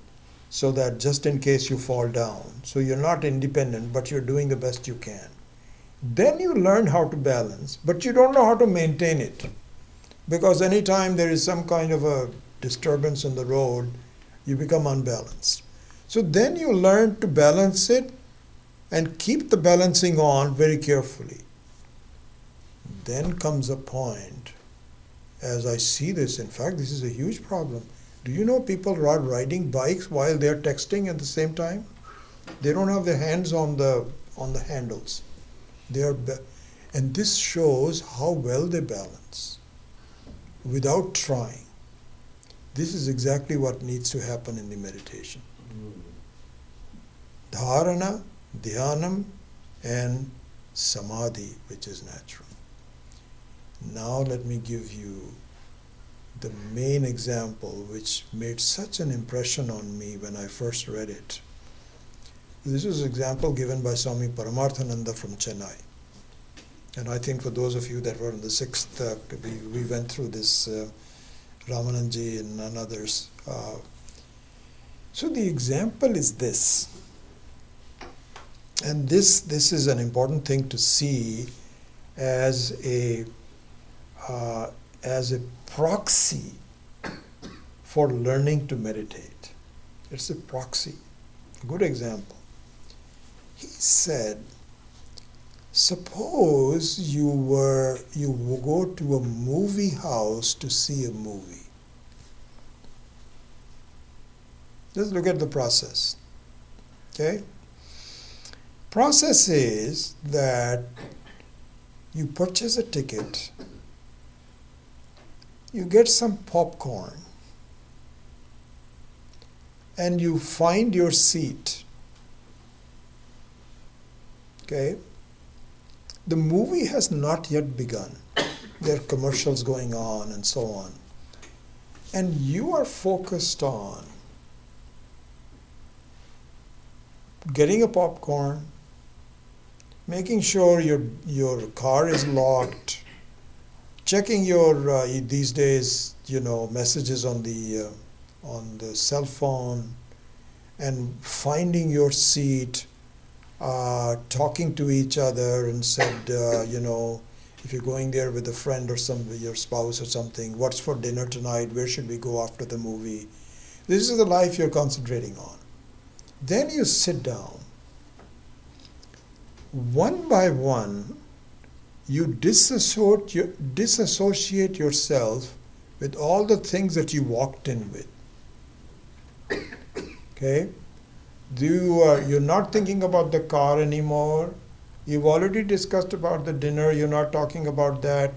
so that just in case you fall down. So you're not independent, but you're doing the best you can. Then you learn how to balance, but you don't know how to maintain it. Because anytime there is some kind of a disturbance on the road, you become unbalanced. So then you learn to balance it and keep the balancing on very carefully. Then comes a point, as I see this, in fact, this is a huge problem. Do you know people are riding bikes while they are texting at the same time? They don't have their hands on the handles. And this shows how well they balance without trying. This is exactly what needs to happen in the meditation. Dharana, dhyanam, and samadhi, which is natural. Now let me give you the main example which made such an impression on me when I first read it. This was an example given by Swami Paramarthananda from Chennai. And I think for those of you that were in the 6th, we went through this, Ramananji and others. So the example is this. And this is an important thing to see as a proxy for learning to meditate. It's a proxy. A good example. He said, suppose you go to a movie house to see a movie. Just look at the process. Okay? Process is that you purchase a ticket, you get some popcorn, and you find your seat. Okay? The movie has not yet begun. There are commercials going on and so on. And you are focused on getting a popcorn, making sure your car is locked, checking your these days messages on the cell phone, and finding your seat, talking to each other, and said if you're going there with a friend or your spouse or something, what's for dinner tonight, where should we go after the movie. This is the life you're concentrating on. Then you sit down. One by one, you disassociate yourself with all the things that you walked in with. Okay? You're not thinking about the car anymore. You've already discussed about the dinner. You're not talking about that.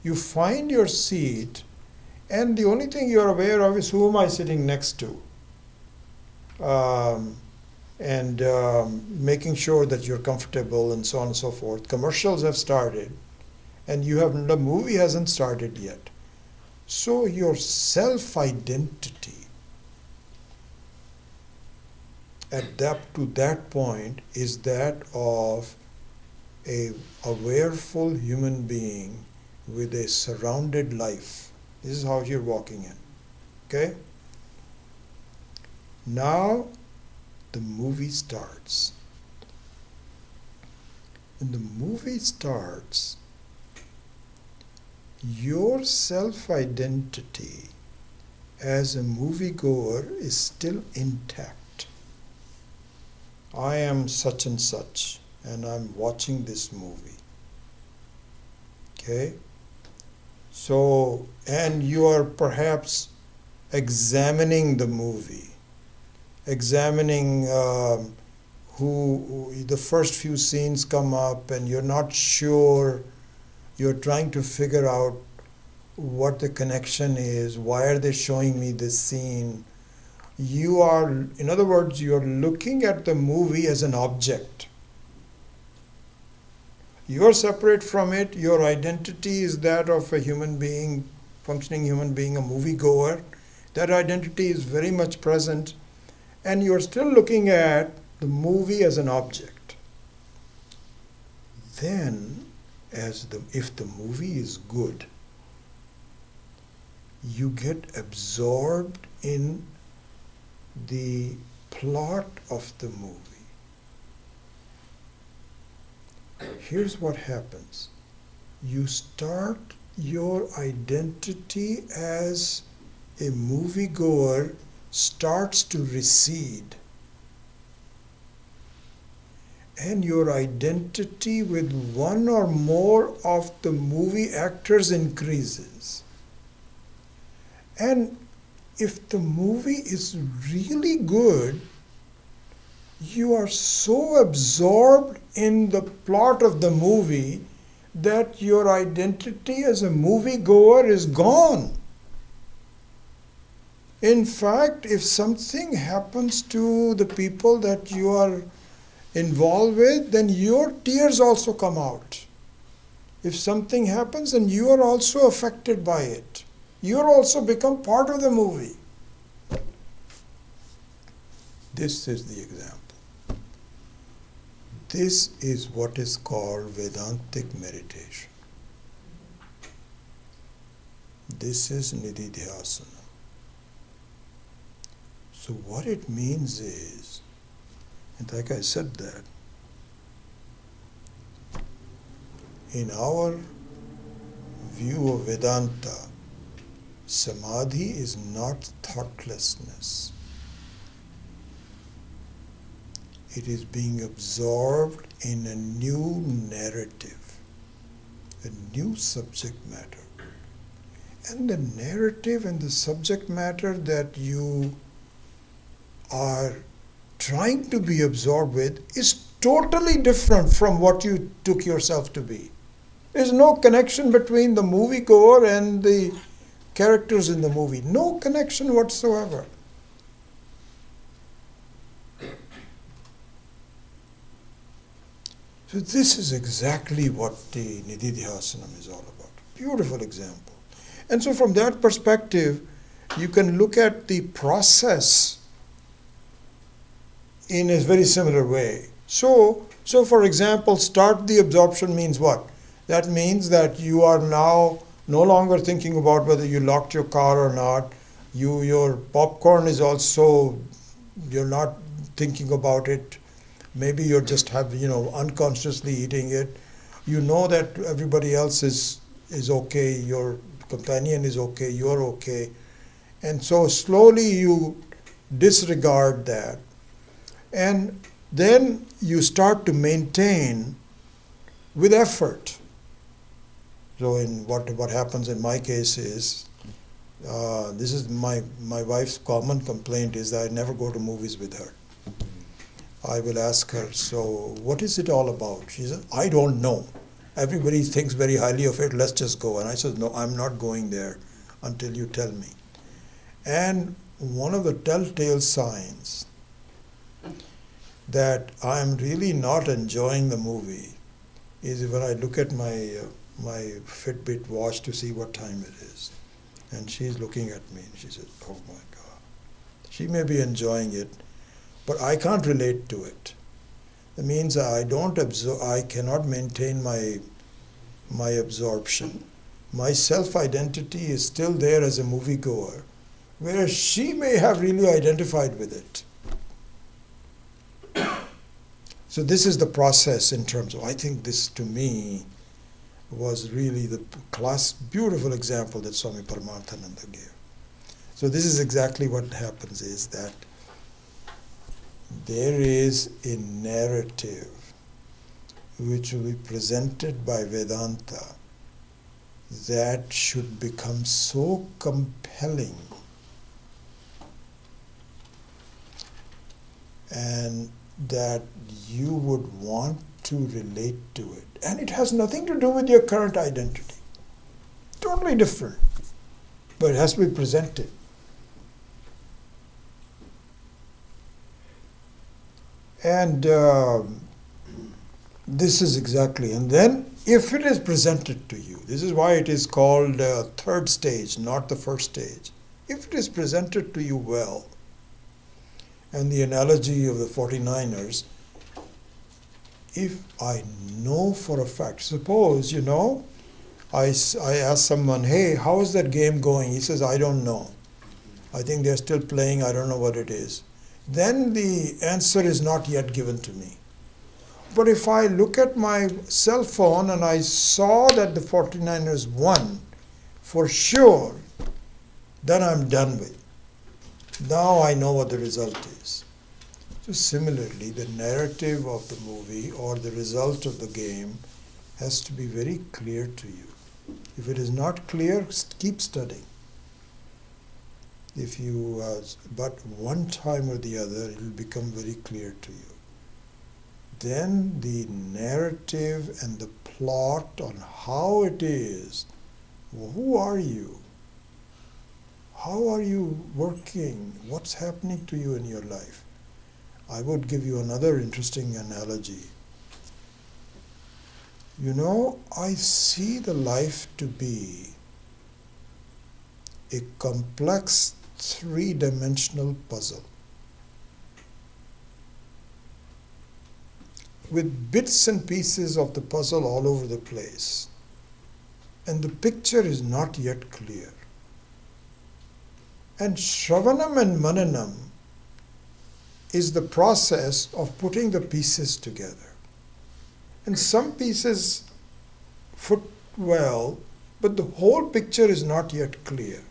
You find your seat, and the only thing you're aware of is who am I sitting next to. And making sure that you're comfortable and so on and so forth. Commercials have started, and the movie hasn't started yet. So your self-identity to that point is that of a awareful human being with a surrounded life. This is how you're walking in. Okay? Now the movie starts. When the movie starts, your self-identity as a moviegoer is still intact. I am such and such, and I'm watching this movie. Okay? So, and you are perhaps examining the movie, examining who the first few scenes come up, and you're not sure. You're trying to figure out what the connection is. Why are they showing me this scene? In other words, you're looking at the movie as an object. You are separate from it. Your identity is that of a human being, functioning human being, a moviegoer. That identity is very much present, and you are still looking at the movie as an object. Then, if the movie is good, you get absorbed in the plot of the movie. Here's what happens. You start your identity as a moviegoer starts to recede, and your identity with one or more of the movie actors increases. And if the movie is really good, you are so absorbed in the plot of the movie that your identity as a moviegoer is gone. In fact, if something happens to the people that you are involved with, then your tears also come out. If something happens, then you are also affected by it. You also become part of the movie. This is the example. This is what is called Vedantic meditation. This is Nididhyasana. So what it means is, and like I said that, in our view of Vedanta, Samadhi is not thoughtlessness. It is being absorbed in a new narrative, a new subject matter. And the narrative and the subject matter that you are trying to be absorbed with is totally different from what you took yourself to be. There's no connection between the moviegoer and the characters in the movie. No connection whatsoever. So this is exactly what the Nididhyasana is all about. Beautiful example. And so from that perspective, you can look at the process in a very similar way. So for example, start the absorption means what? That means that you are now no longer thinking about whether you locked your car or not. Your popcorn is also, you're not thinking about it. Maybe you're just unconsciously eating it. You know that everybody else is okay, your companion is okay, you're okay. And so slowly you disregard that. And then you start to maintain with effort. So in what happens in my case is, this is my wife's common complaint is that I never go to movies with her. I will ask her, so what is it all about? She says, I don't know. Everybody thinks very highly of it, let's just go. And I said, no, I'm not going there until you tell me. And one of the telltale signs that I'm really not enjoying the movie is when I look at my Fitbit watch to see what time it is. And she's looking at me and she says, oh my God. She may be enjoying it, but I can't relate to it. It means I cannot maintain my absorption. My self-identity is still there as a moviegoer, whereas she may have really identified with it. So this is the process in terms of, I think this to me was really the beautiful example that Swami Paramarthananda gave. So this is exactly what happens is that there is a narrative which will be presented by Vedanta that should become so compelling and that you would want to relate to it. And it has nothing to do with your current identity. Totally different. But it has to be presented. And This is exactly. And then if it is presented to you, this is why it is called third stage, not the first stage. If it is presented to you well, and the analogy of the 49ers, if I know for a fact, suppose, I ask someone, hey, how is that game going? He says, I don't know. I think they're still playing, I don't know what it is. Then the answer is not yet given to me. But if I look at my cell phone and I saw that the 49ers won, for sure, then I'm done with. Now I know what the result is. So similarly, the narrative of the movie or the result of the game has to be very clear to you. If it is not clear, keep studying. If you, but one time or the other, it will become very clear to you. Then the narrative and the plot on how it is, who are you? How are you working? What's happening to you in your life? I would give you another interesting analogy. I see the life to be a complex three-dimensional puzzle with bits and pieces of the puzzle all over the place. And the picture is not yet clear. And Shravanam and Mananam is the process of putting the pieces together. And some pieces fit well, but the whole picture is not yet clear.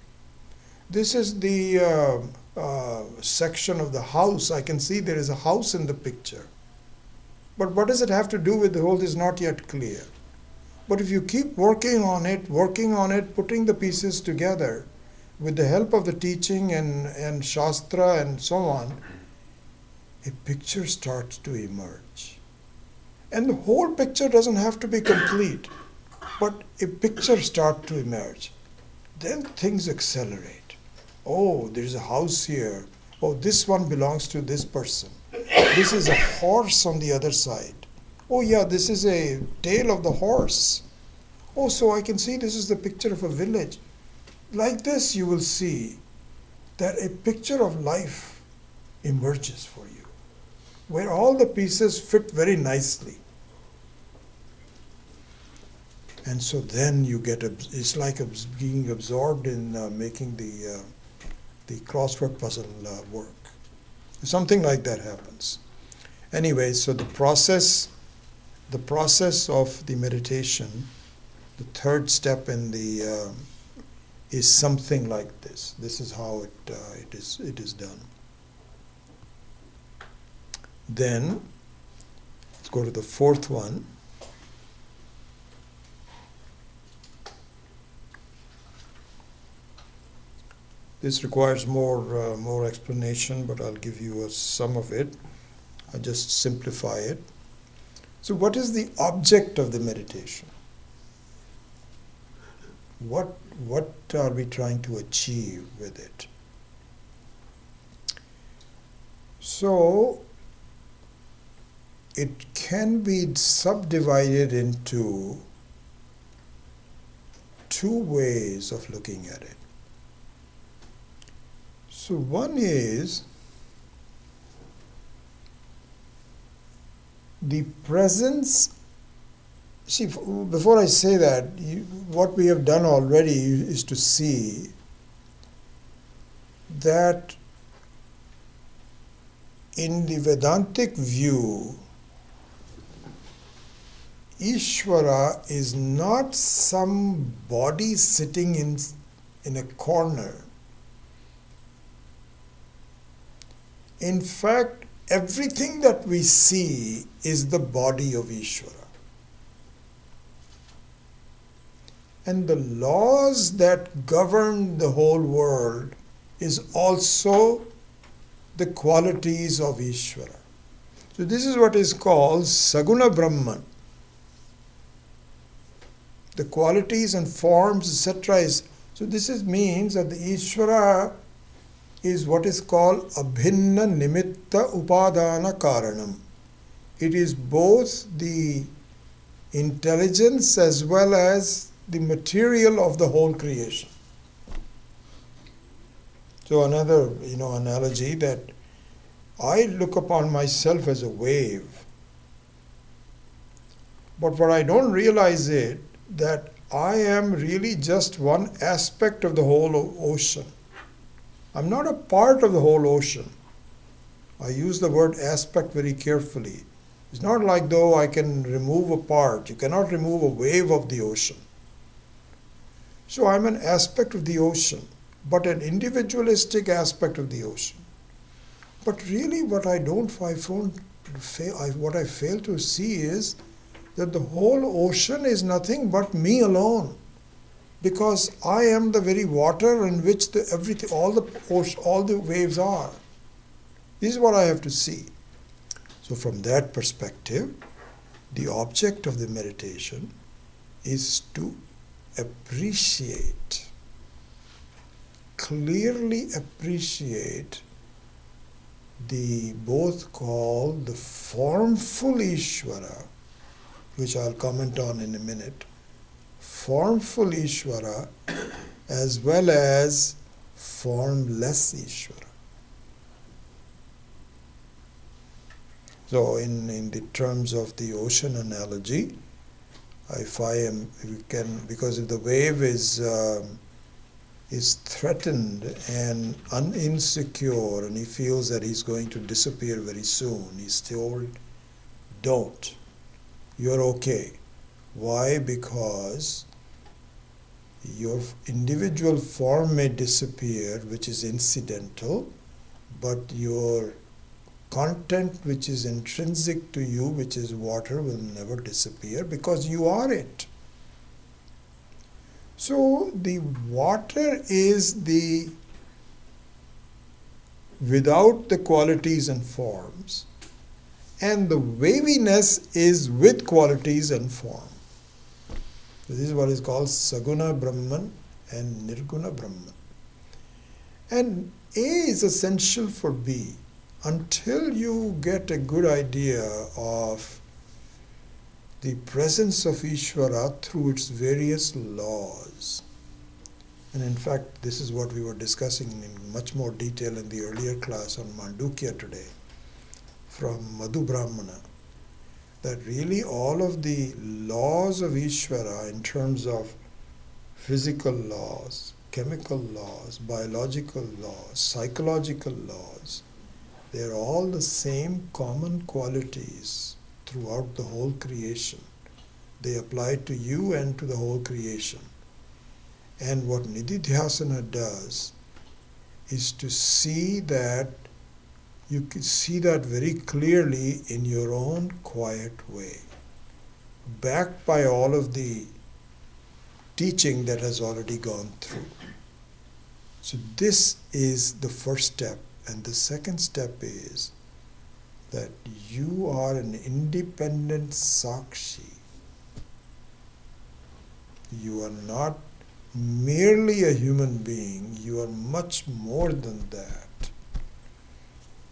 This is the section of the house. I can see there is a house in the picture. But what does it have to do with the whole is not yet clear. But if you keep working on it, putting the pieces together, with the help of the teaching and Shastra and so on, a picture starts to emerge. And the whole picture doesn't have to be complete, but a picture starts to emerge. Then things accelerate. Oh, there's a house here. Oh, this one belongs to this person. This is a horse on the other side. Oh yeah, this is a tail of the horse. Oh, so I can see this is the picture of a village. Like this, you will see that a picture of life emerges for you, where all the pieces fit very nicely. And so then you get, it's like being absorbed in making the crossword puzzle work. Something like that happens. Anyway, so the process of the meditation, the third step in the is something like this. This is how it is done. Then let's go to the fourth one. This requires more explanation, but I'll give you some of it. I'll just simplify it. So what is the object of the meditation? What are we trying to achieve with it? So it can be subdivided into two ways of looking at it. So one is the presence. See, before I say that, what we have done already is to see that in the Vedantic view, Ishvara is not some body sitting in a corner. In fact, everything that we see is the body of Ishvara. And the laws that govern the whole world is also the qualities of Ishvara. So this is what is called Saguna Brahman. The qualities and forms, etc. So this means that the Ishvara is what is called Abhinna Nimitta Upadana Karanam. it is both the intelligence as well as the material of the whole creation. So another, analogy that I look upon myself as a wave, but what I don't realize is that I am really just one aspect of the whole ocean. I'm not a part of the whole ocean. I use the word aspect very carefully. It's not like though I can remove a part. You cannot remove a wave of the ocean. So I'm an aspect of the ocean, but an individualistic aspect of the ocean. But really what I fail to see is that the whole ocean is nothing but me alone, because I am the very water in which all the waves are. This is what I have to see. So from that perspective, the object of the meditation is to clearly appreciate the both called the formful Ishvara, which I'll comment on in a minute, formful Ishvara as well as formless Ishvara. So in the terms of the ocean analogy, because if the wave is threatened and insecure and he feels that he's going to disappear very soon, he's told, don't. You're okay. Why? Because your individual form may disappear, which is incidental, but your content which is intrinsic to you, which is water, will never disappear because you are it. So the water is without the qualities and forms, and the waviness is with qualities and form. This is what is called Saguna Brahman and Nirguna Brahman. And A is essential for B. Until you get a good idea of the presence of Ishvara through its various laws. And in fact, this is what we were discussing in much more detail in the earlier class on Mandukya today, from Madhu Brahmana, that really all of the laws of Ishvara in terms of physical laws, chemical laws, biological laws, psychological laws, they're all the same common qualities throughout the whole creation. They apply to you and to the whole creation. And what Nididhyasana does is to see that, you can see that very clearly in your own quiet way, backed by all of the teaching that has already gone through. So this is the first step. And the second step is that you are an independent Sakshi. You are not merely a human being, you are much more than that.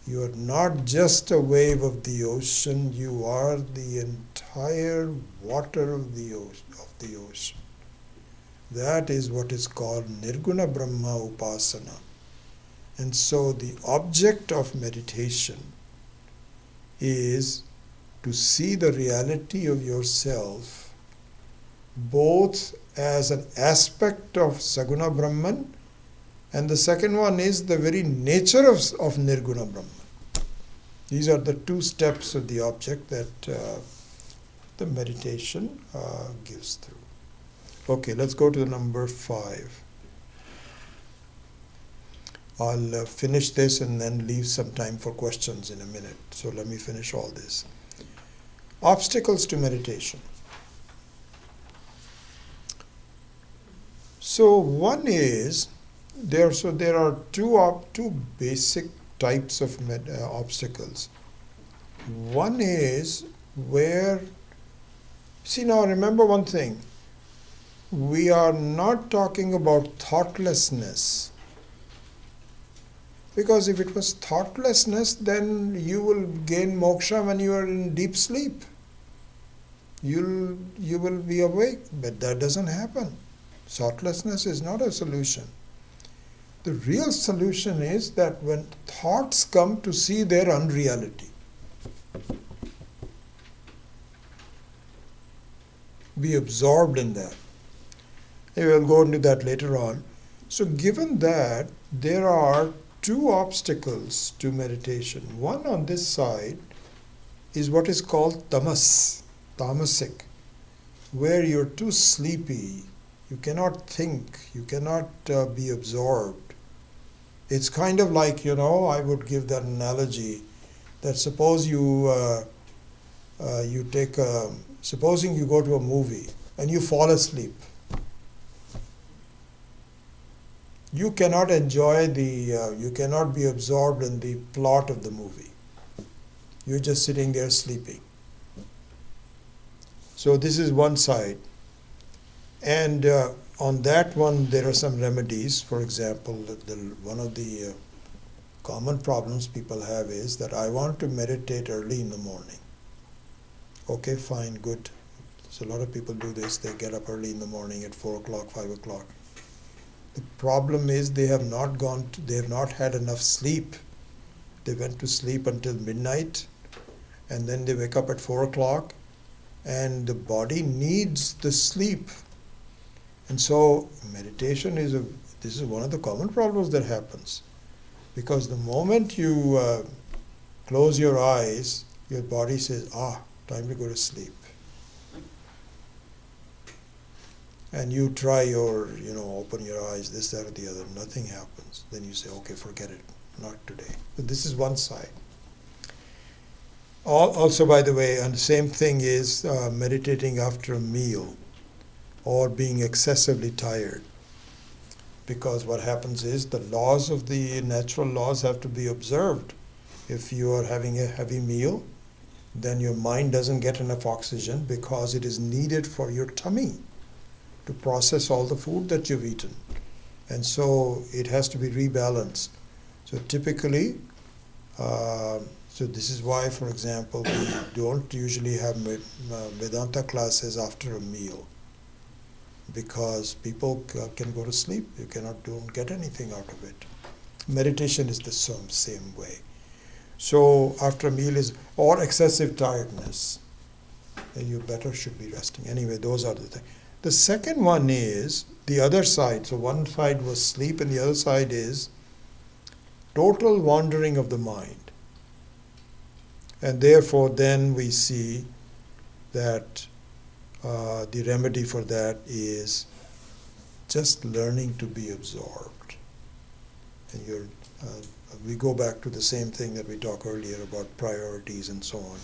You are not just a wave of the ocean, you are the entire water of the ocean. That is what is called Nirguna Brahma Upasana. And so the object of meditation is to see the reality of yourself both as an aspect of Saguna Brahman, and the second one is the very nature of Nirguna Brahman. These are the two steps of the object that the meditation gives through. Okay, let's go to the number 5. I'll finish this and then leave some time for questions in a minute. So let me finish all this. Obstacles to meditation. So one is, there are two basic types of obstacles. One is where, see now remember one thing, we are not talking about thoughtlessness. Because if it was thoughtlessness, then you will gain moksha when you are in deep sleep. You will be awake, but that doesn't happen. Thoughtlessness is not a solution. The real solution is that when thoughts come, to see their unreality. Be absorbed in that. We will go into that later on. So given that there are two obstacles to meditation. One on this side is what is called tamasic, where you're too sleepy, you cannot think, you cannot be absorbed. It's kind of like, I would give that analogy that suppose supposing you go to a movie and you fall asleep. You cannot enjoy you cannot be absorbed in the plot of the movie. You're just sitting there sleeping. So this is one side. And on that one, there are some remedies. For example, one of the common problems people have is that I want to meditate early in the morning. Okay, fine, good. So a lot of people do this. They get up early in the morning at 4 o'clock, 5 o'clock. The problem is they have not had enough sleep. They went to sleep until midnight, and then they wake up at 4 o'clock, and the body needs the sleep. And so meditation this is one of the common problems that happens. Because the moment you close your eyes, your body says, time to go to sleep. And you try open your eyes, this, that, or the other, nothing happens. Then you say, okay, forget it, not today. But this is one side. Also, by the way, and the same thing is meditating after a meal or being excessively tired. Because what happens is the laws of the natural laws have to be observed. If you are having a heavy meal, then your mind doesn't get enough oxygen because it is needed for your tummy to process all the food that you've eaten. And so it has to be rebalanced. So typically, so this is why, for example, we don't usually have Vedanta classes after a meal, because people can go to sleep. You don't get anything out of it. Meditation is the same way. So after a meal or excessive tiredness, then you should be resting. Anyway, those are the things. The second one is the other side. So one side was sleep and the other side is total wandering of the mind. And therefore then we see that the remedy for that is just learning to be absorbed. And we go back to the same thing that we talked earlier about priorities and so on.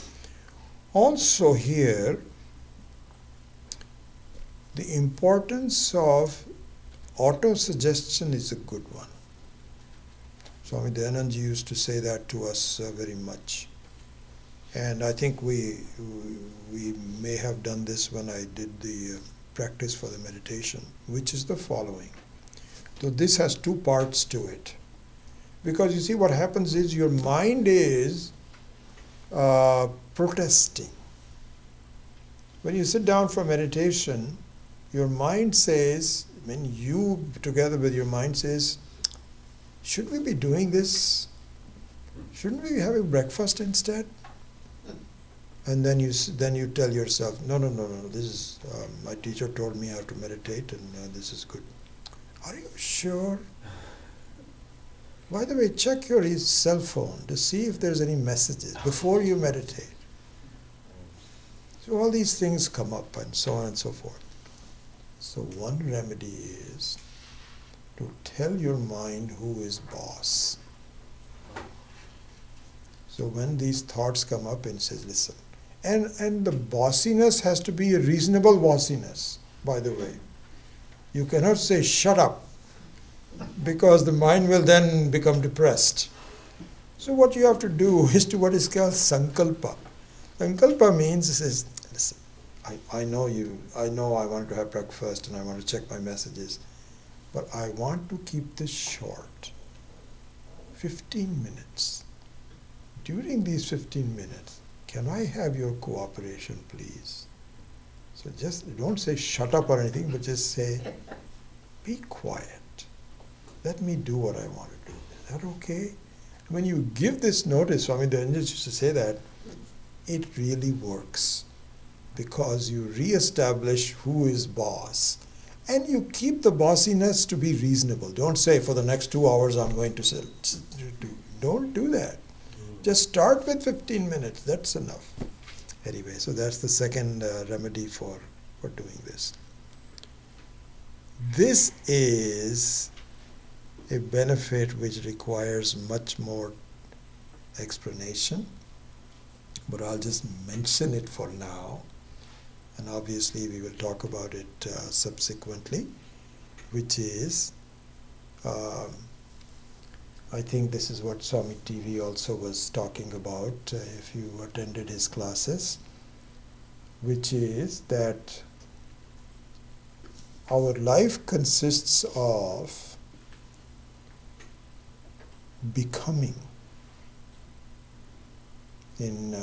Also here, the importance of auto-suggestion is a good one. Swami Dayanand used to say that to us very much. And I think we may have done this when I did the practice for the meditation, which is the following. So this has two parts to it. Because you see what happens is your mind is protesting. When you sit down for meditation, your mind says, you together with your mind says, should we be doing this? Shouldn't we be having breakfast instead? And then you tell yourself, no, this is, my teacher told me I have to meditate and this is good. Are you sure? By the way, check your cell phone to see if there's any messages before you meditate. So all these things come up and so on and so forth. So one remedy is to tell your mind who is boss. So when these thoughts come up and says, listen, and the bossiness has to be a reasonable bossiness, by the way. You cannot say, shut up, because the mind will then become depressed. So what you have to do is to what is called sankalpa. Sankalpa means, says, listen, I know I want to have breakfast and I want to check my messages, but I want to keep this short. 15 minutes. During these 15 minutes, can I have your cooperation, please? So just don't say shut up or anything, but just say, be quiet. Let me do what I want to do. Is that okay? When you give this notice, Swami Dhananjay used to say that, it really works because you re-establish who is boss. And you keep the bossiness to be reasonable. Don't say for the next 2 hours I'm going to sit. Don't do that. Just start with 15 minutes. That's enough. Anyway, so that's the second remedy for doing this. This is a benefit which requires much more explanation, but I'll just mention it for now, and obviously we will talk about it subsequently, which is, I think this is what Swami TV also was talking about if you attended his classes, which is that our life consists of becoming. In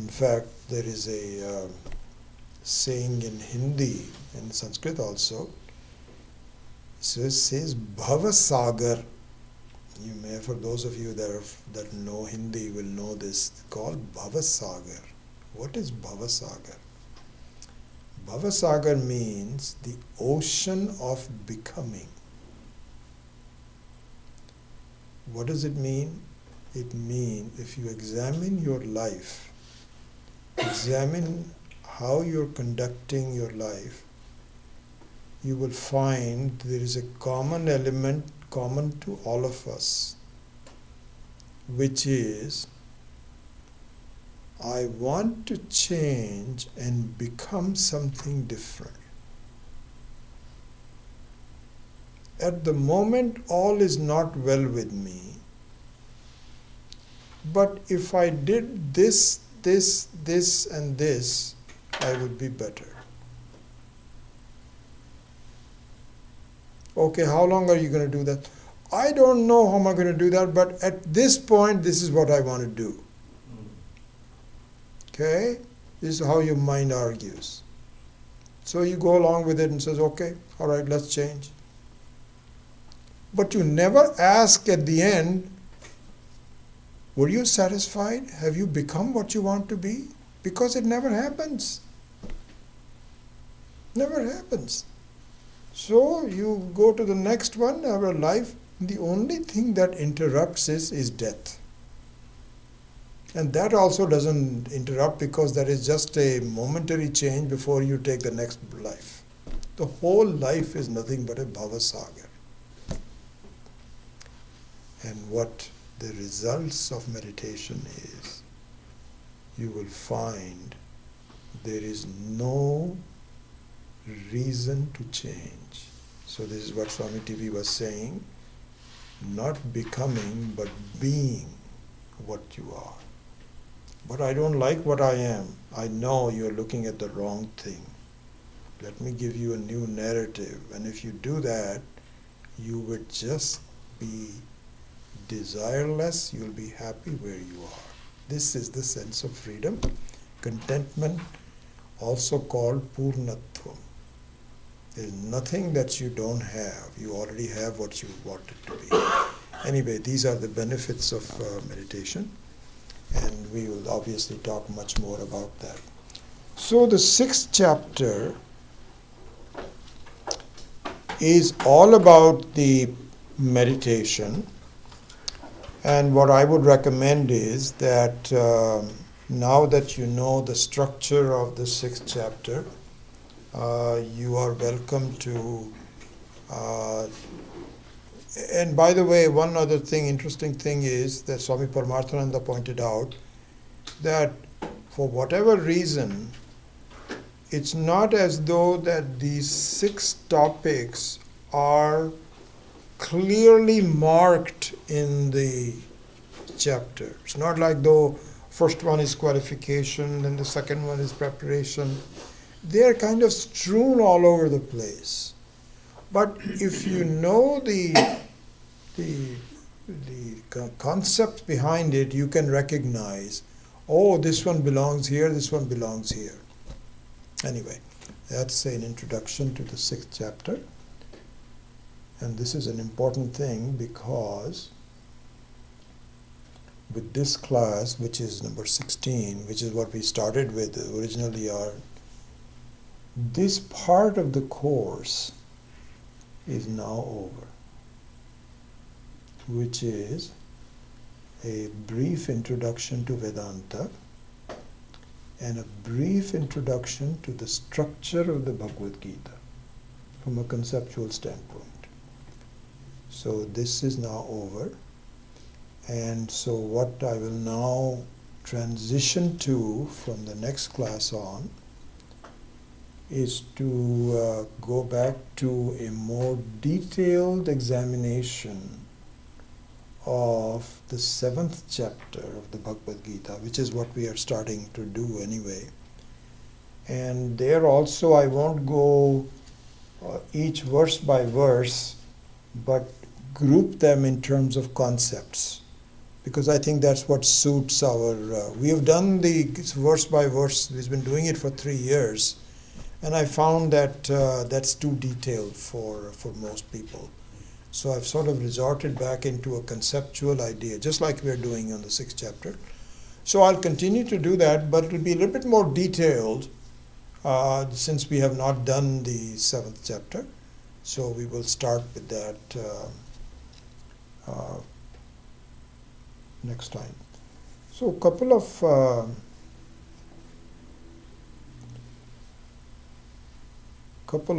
fact, there is a saying in Hindi and Sanskrit also. So it says Bhava Sagar. You may, for those of you that know Hindi, will know this. It's called Bhava Sagar. What is Bhava Sagar? Bhava Sagar means the ocean of becoming. What does it mean? It means if you examine your life, examine how you're conducting your life, you will find there is a common element common to all of us, which is, I want to change and become something different. At the moment, all is not well with me, but if I did this, and this, I would be better. Okay, how long are you going to do that? I don't know how am I going to do that, but at this point, this is what I want to do. Okay? This is how your mind argues. So you go along with it and says, okay, all right, let's change. But you never ask at the end, were you satisfied? Have you become what you want to be? Because it never happens. Never happens. So you go to the next one, our life, the only thing that interrupts is death. And that also doesn't interrupt because that is just a momentary change before you take the next life. The whole life is nothing but a Bhava Sagar. And what the results of meditation is, you will find there is no reason to change. So this is what Swami TV was saying, not becoming but being what you are. But I don't like what I am. I know you're looking at the wrong thing. Let me give you a new narrative. And if you do that, you would just be desireless, you'll be happy where you are. This is the sense of freedom, contentment, also called Purnatvam. There's nothing that you don't have. You already have what you want it to be. Anyway, these are the benefits of meditation, and we will obviously talk much more about that. So the 6th chapter is all about the meditation. And what I would recommend is that now that you know the structure of the 6th chapter, you are welcome to, and by the way, one other thing, interesting thing is that Swami Paramarthananda pointed out that for whatever reason, it's not as though that these 6 topics are clearly marked in the chapter. It's not like though first one is qualification, then the second one is preparation. They are kind of strewn all over the place. But if you know the the concept behind it you can recognize. Oh, this one belongs here, this one belongs here. Anyway, that's an introduction to the 6th chapter. And this is an important thing because with this class, which is number 16, which is what we started with originally, this part of the course is now over, which is a brief introduction to Vedanta and a brief introduction to the structure of the Bhagavad Gita from a conceptual standpoint. So this is now over, and so what I will now transition to from the next class on is to go back to a more detailed examination of the 7th chapter of the Bhagavad Gita, which is what we are starting to do anyway. And there also I won't go each verse by verse, but group them in terms of concepts, because I think that's what suits our... we have done the verse by verse, we've been doing it for 3 years, and I found that that's too detailed for most people. So I've sort of resorted back into a conceptual idea, just like we're doing on the 6th chapter. So I'll continue to do that, but it'll be a little bit more detailed since we have not done the 7th chapter. So we will start with that next time. So a couple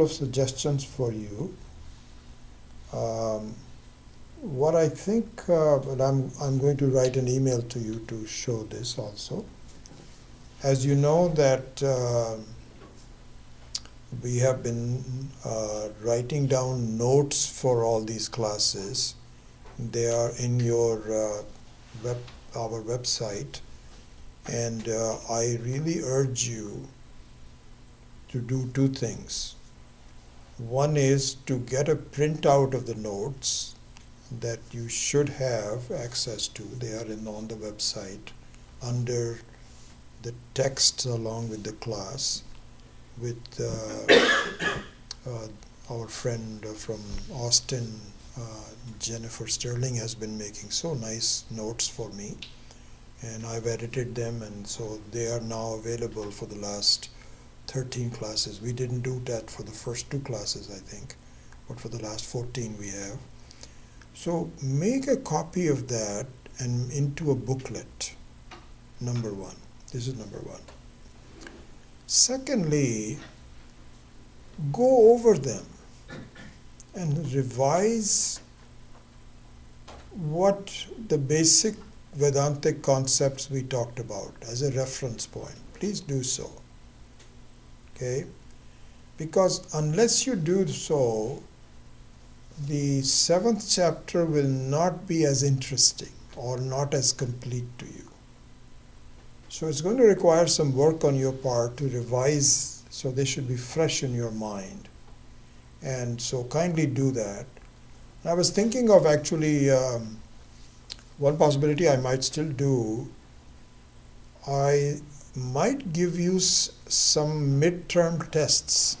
of suggestions for you. What I think, but I'm going to write an email to you to show this also. As you know that we have been writing down notes for all these classes. They are in your our website, and I really urge you to do 2 things. One is to get a printout of the notes that you should have access to. They are on the website under the text along with the class, with our friend from Austin, Jennifer Sterling, has been making so nice notes for me, and I've edited them, and so they are now available for the last 13 classes. We didn't do that for the first 2 classes, I think, but for the last 14 we have. So make a copy of that and into a booklet, number 1. This is number 1. Secondly, go over them and revise what the basic Vedantic concepts we talked about as a reference point. Please do so. Okay? Because unless you do so, the 7th chapter will not be as interesting or not as complete to you. So it's going to require some work on your part to revise, so they should be fresh in your mind. And so kindly do that. I was thinking of actually one possibility I might still do. I might give you some midterm tests,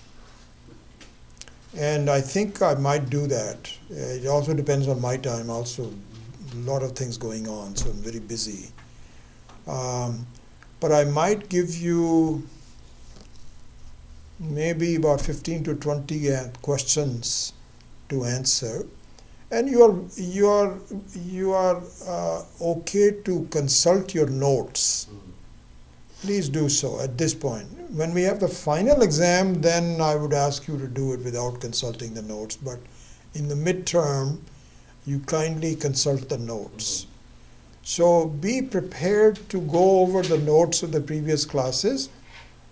and I think I might do that. It also depends on my time. Also, a lot of things going on, so I'm very busy. But I might give you maybe about 15 to 20 questions to answer, and you are okay to consult your notes. Please do so at this point. When we have the final exam, then I would ask you to do it without consulting the notes. But in the midterm, you kindly consult the notes. So be prepared to go over the notes of the previous classes,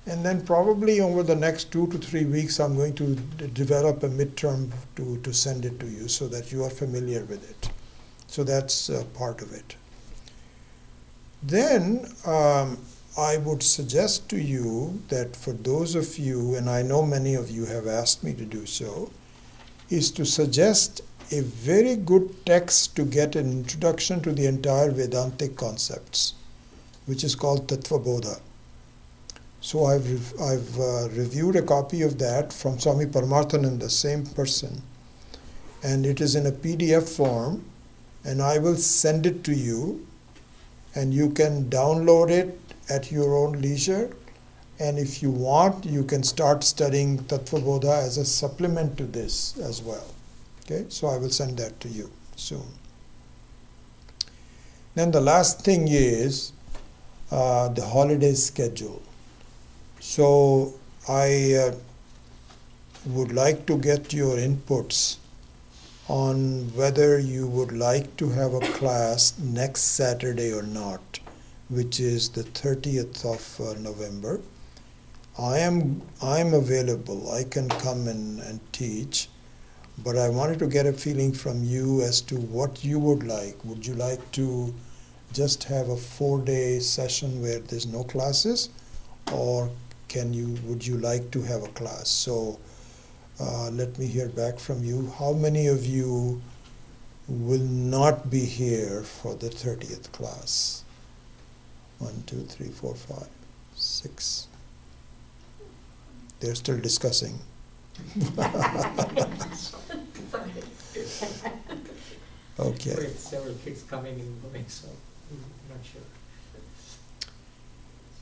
and then probably over the next 2 to 3 weeks, I'm going to develop a midterm to send it to you so that you are familiar with it. So that's part of it. Then I would suggest to you that for those of you, and I know many of you have asked me to do so, is to suggest a very good text to get an introduction to the entire Vedantic concepts, which is called Tattva Bodha. So I've reviewed a copy of that from Swami Paramarthananda, the same person, and it is in a PDF form, and I will send it to you, and you can download it at your own leisure, and if you want, you can start studying Tattva Bodha as a supplement to this as well. Okay, so I will send that to you soon. Then the last thing is the holiday schedule. So I would like to get your inputs on whether you would like to have a class next Saturday or not, which is the 30th of November. I'm available. I can come and teach, but I wanted to get a feeling from you as to what you would like. Would you like to just have a 4-day session where there's no classes, or would you like to have a class? So let me hear back from you. How many of you will not be here for the 30th class? 1, 2, 3, 4, 5, 6. They're still discussing. Okay. With several kids coming and going, so I'm not sure.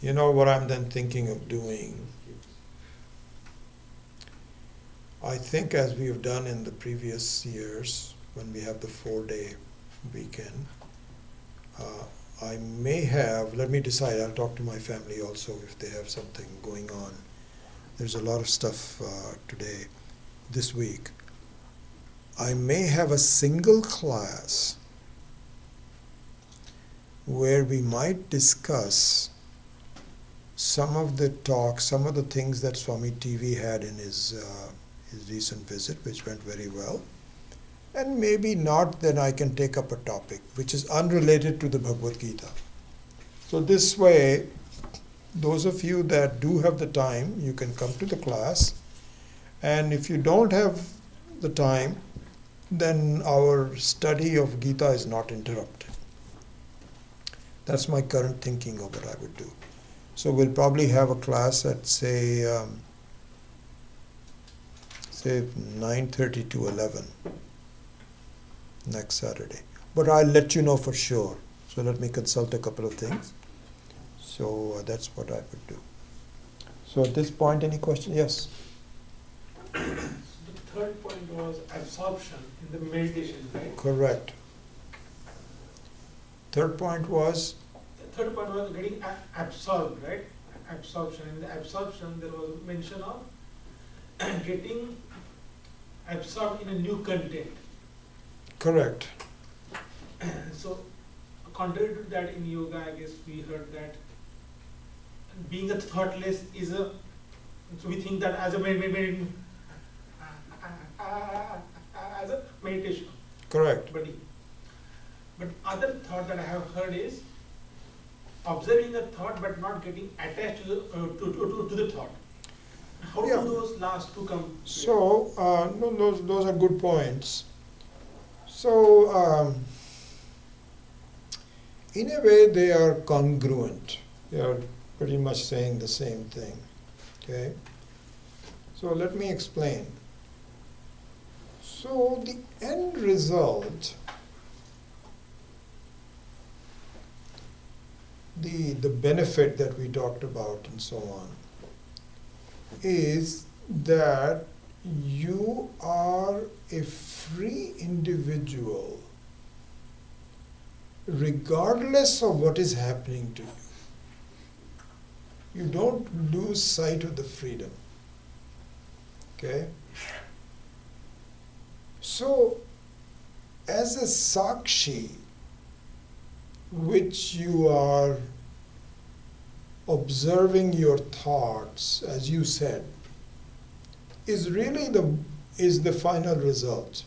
You know what I'm then thinking of doing? I think, as we have done in the previous years, when we have the 4-day weekend, I may have, let me decide, I'll talk to my family also if they have something going on. There's a lot of stuff this week. I may have a single class where we might discuss some of the talks, some of the things that Swami TV had in his recent visit, which went very well. And maybe not, then I can take up a topic which is unrelated to the Bhagavad Gita. So this way, those of you that do have the time, you can come to the class. And if you don't have the time, then our study of Gita is not interrupted. That's my current thinking of what I would do. So we'll probably have a class at say 9:30 to 11 next Saturday. But I'll let you know for sure. So let me consult a couple of things. So that's what I would do. So at this point, any question? Yes? The third point was absorption in the meditation, right? Correct. Third point was? The third point was getting absorbed, right? Absorption. In the absorption, there was mention of getting absorbed in a new content. Correct. So, contrary to that, in yoga, I guess we heard that being a thoughtless is a. So we think that as a meditation. Correct. But other thought that I have heard is observing a thought but not getting attached to the thought. How do those last two come? So no, those are good points. So in a way they are congruent. They are pretty much saying the same thing. Okay. So let me explain. So the end result, the benefit that we talked about and so on, is that you are a free individual regardless of what is happening to you. You don't lose sight of the freedom. Okay? So, as a sakshi, which you are observing your thoughts, as you said, is really the final result.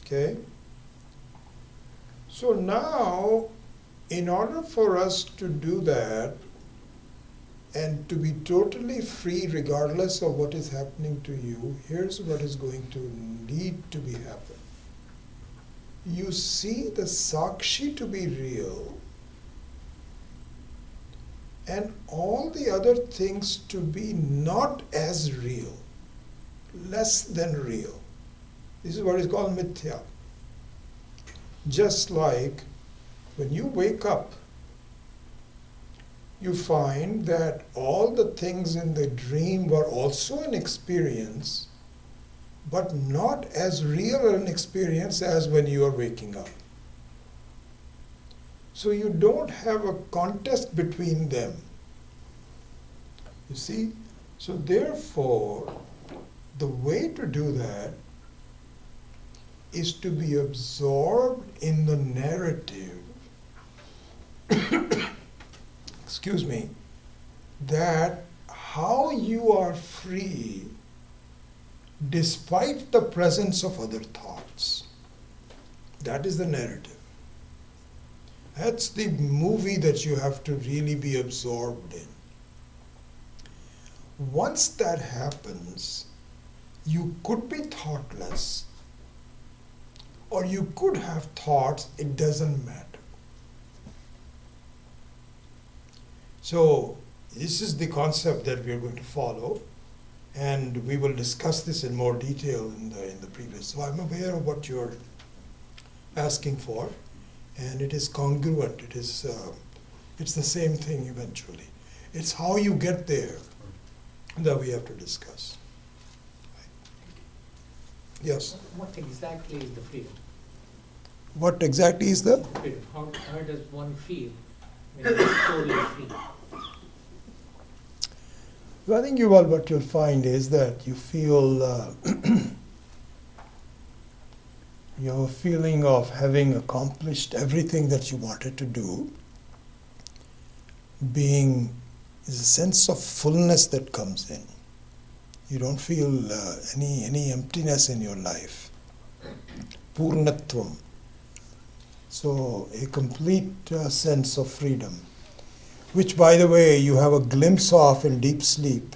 Okay? So now, in order for us to do that, and to be totally free regardless of what is happening to you, here's what is going to need to be happen. you see the Sakshi to be real and all the other things to be not as real, less than real. This is what is called mithya. Just like when you wake up, you find that all the things in the dream were also an experience, but not as real an experience as when you are waking up. So you don't have a contest between them. You see? So therefore, the way to do that is to be absorbed in the narrative, excuse me, that how you are free despite the presence of other thoughts. That is the narrative. That's the movie that you have to really be absorbed in. Once that happens, you could be thoughtless, or you could have thoughts, it doesn't matter. So, this is the concept that we are going to follow, and we will discuss this in more detail in the previous. So, I'm aware of what you're asking for, and it is congruent. It is, it's the same thing eventually. It's how you get there that we have to discuss. Yes. What exactly is the freedom? What exactly is the? Freedom. How does one feel when it's totally free? Well, I think what you'll find is that you feel you have a feeling of having accomplished everything that you wanted to do. Is a sense of fullness that comes in. You don't feel any emptiness in your life. Purnatvam. So a complete sense of freedom, which, by the way, you have a glimpse of in deep sleep,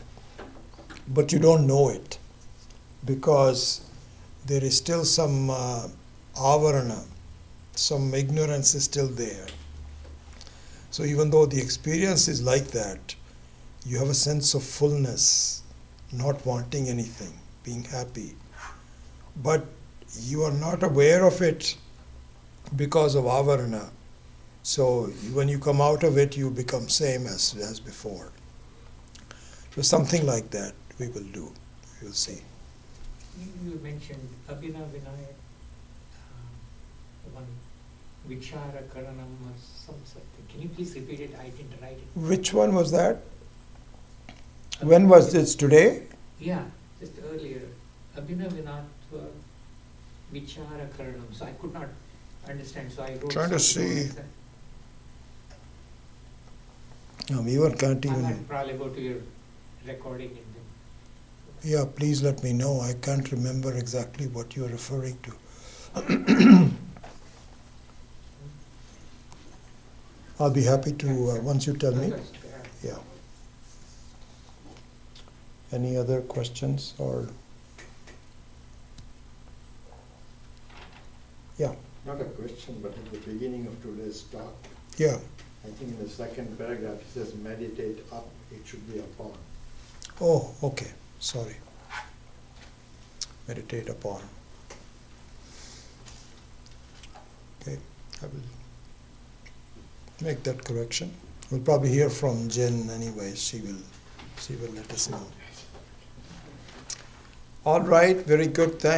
but you don't know it because there is still some avarana, some ignorance is still there. So even though the experience is like that, you have a sense of fullness, not wanting anything, being happy. But you are not aware of it because of avarana. So when you come out of it, you become same as before. So something like that we will do. You'll see. You mentioned Abhinav Vinaya, one Vichara Karanam or something. Can you please repeat it? I didn't write it. Which one was that? When was this? Today? Yeah, just earlier. Abhinav Vinatva Vichara Karanam. So I could not understand. So I wrote. Trying to see. No, we can't I even. might probably go to your recording and then. Yeah, please let me know. I can't remember exactly what you're referring to. I'll be happy to, once you tell me. Yeah. Any other questions or? Yeah. Not a question, but at the beginning of today's talk, Yeah. I think in the second paragraph it says meditate up, it should be upon. Oh, okay. Sorry. Meditate upon. Okay. I will make that correction. We'll probably hear from Jen anyway. She will let us know. All right. Very good. Thanks.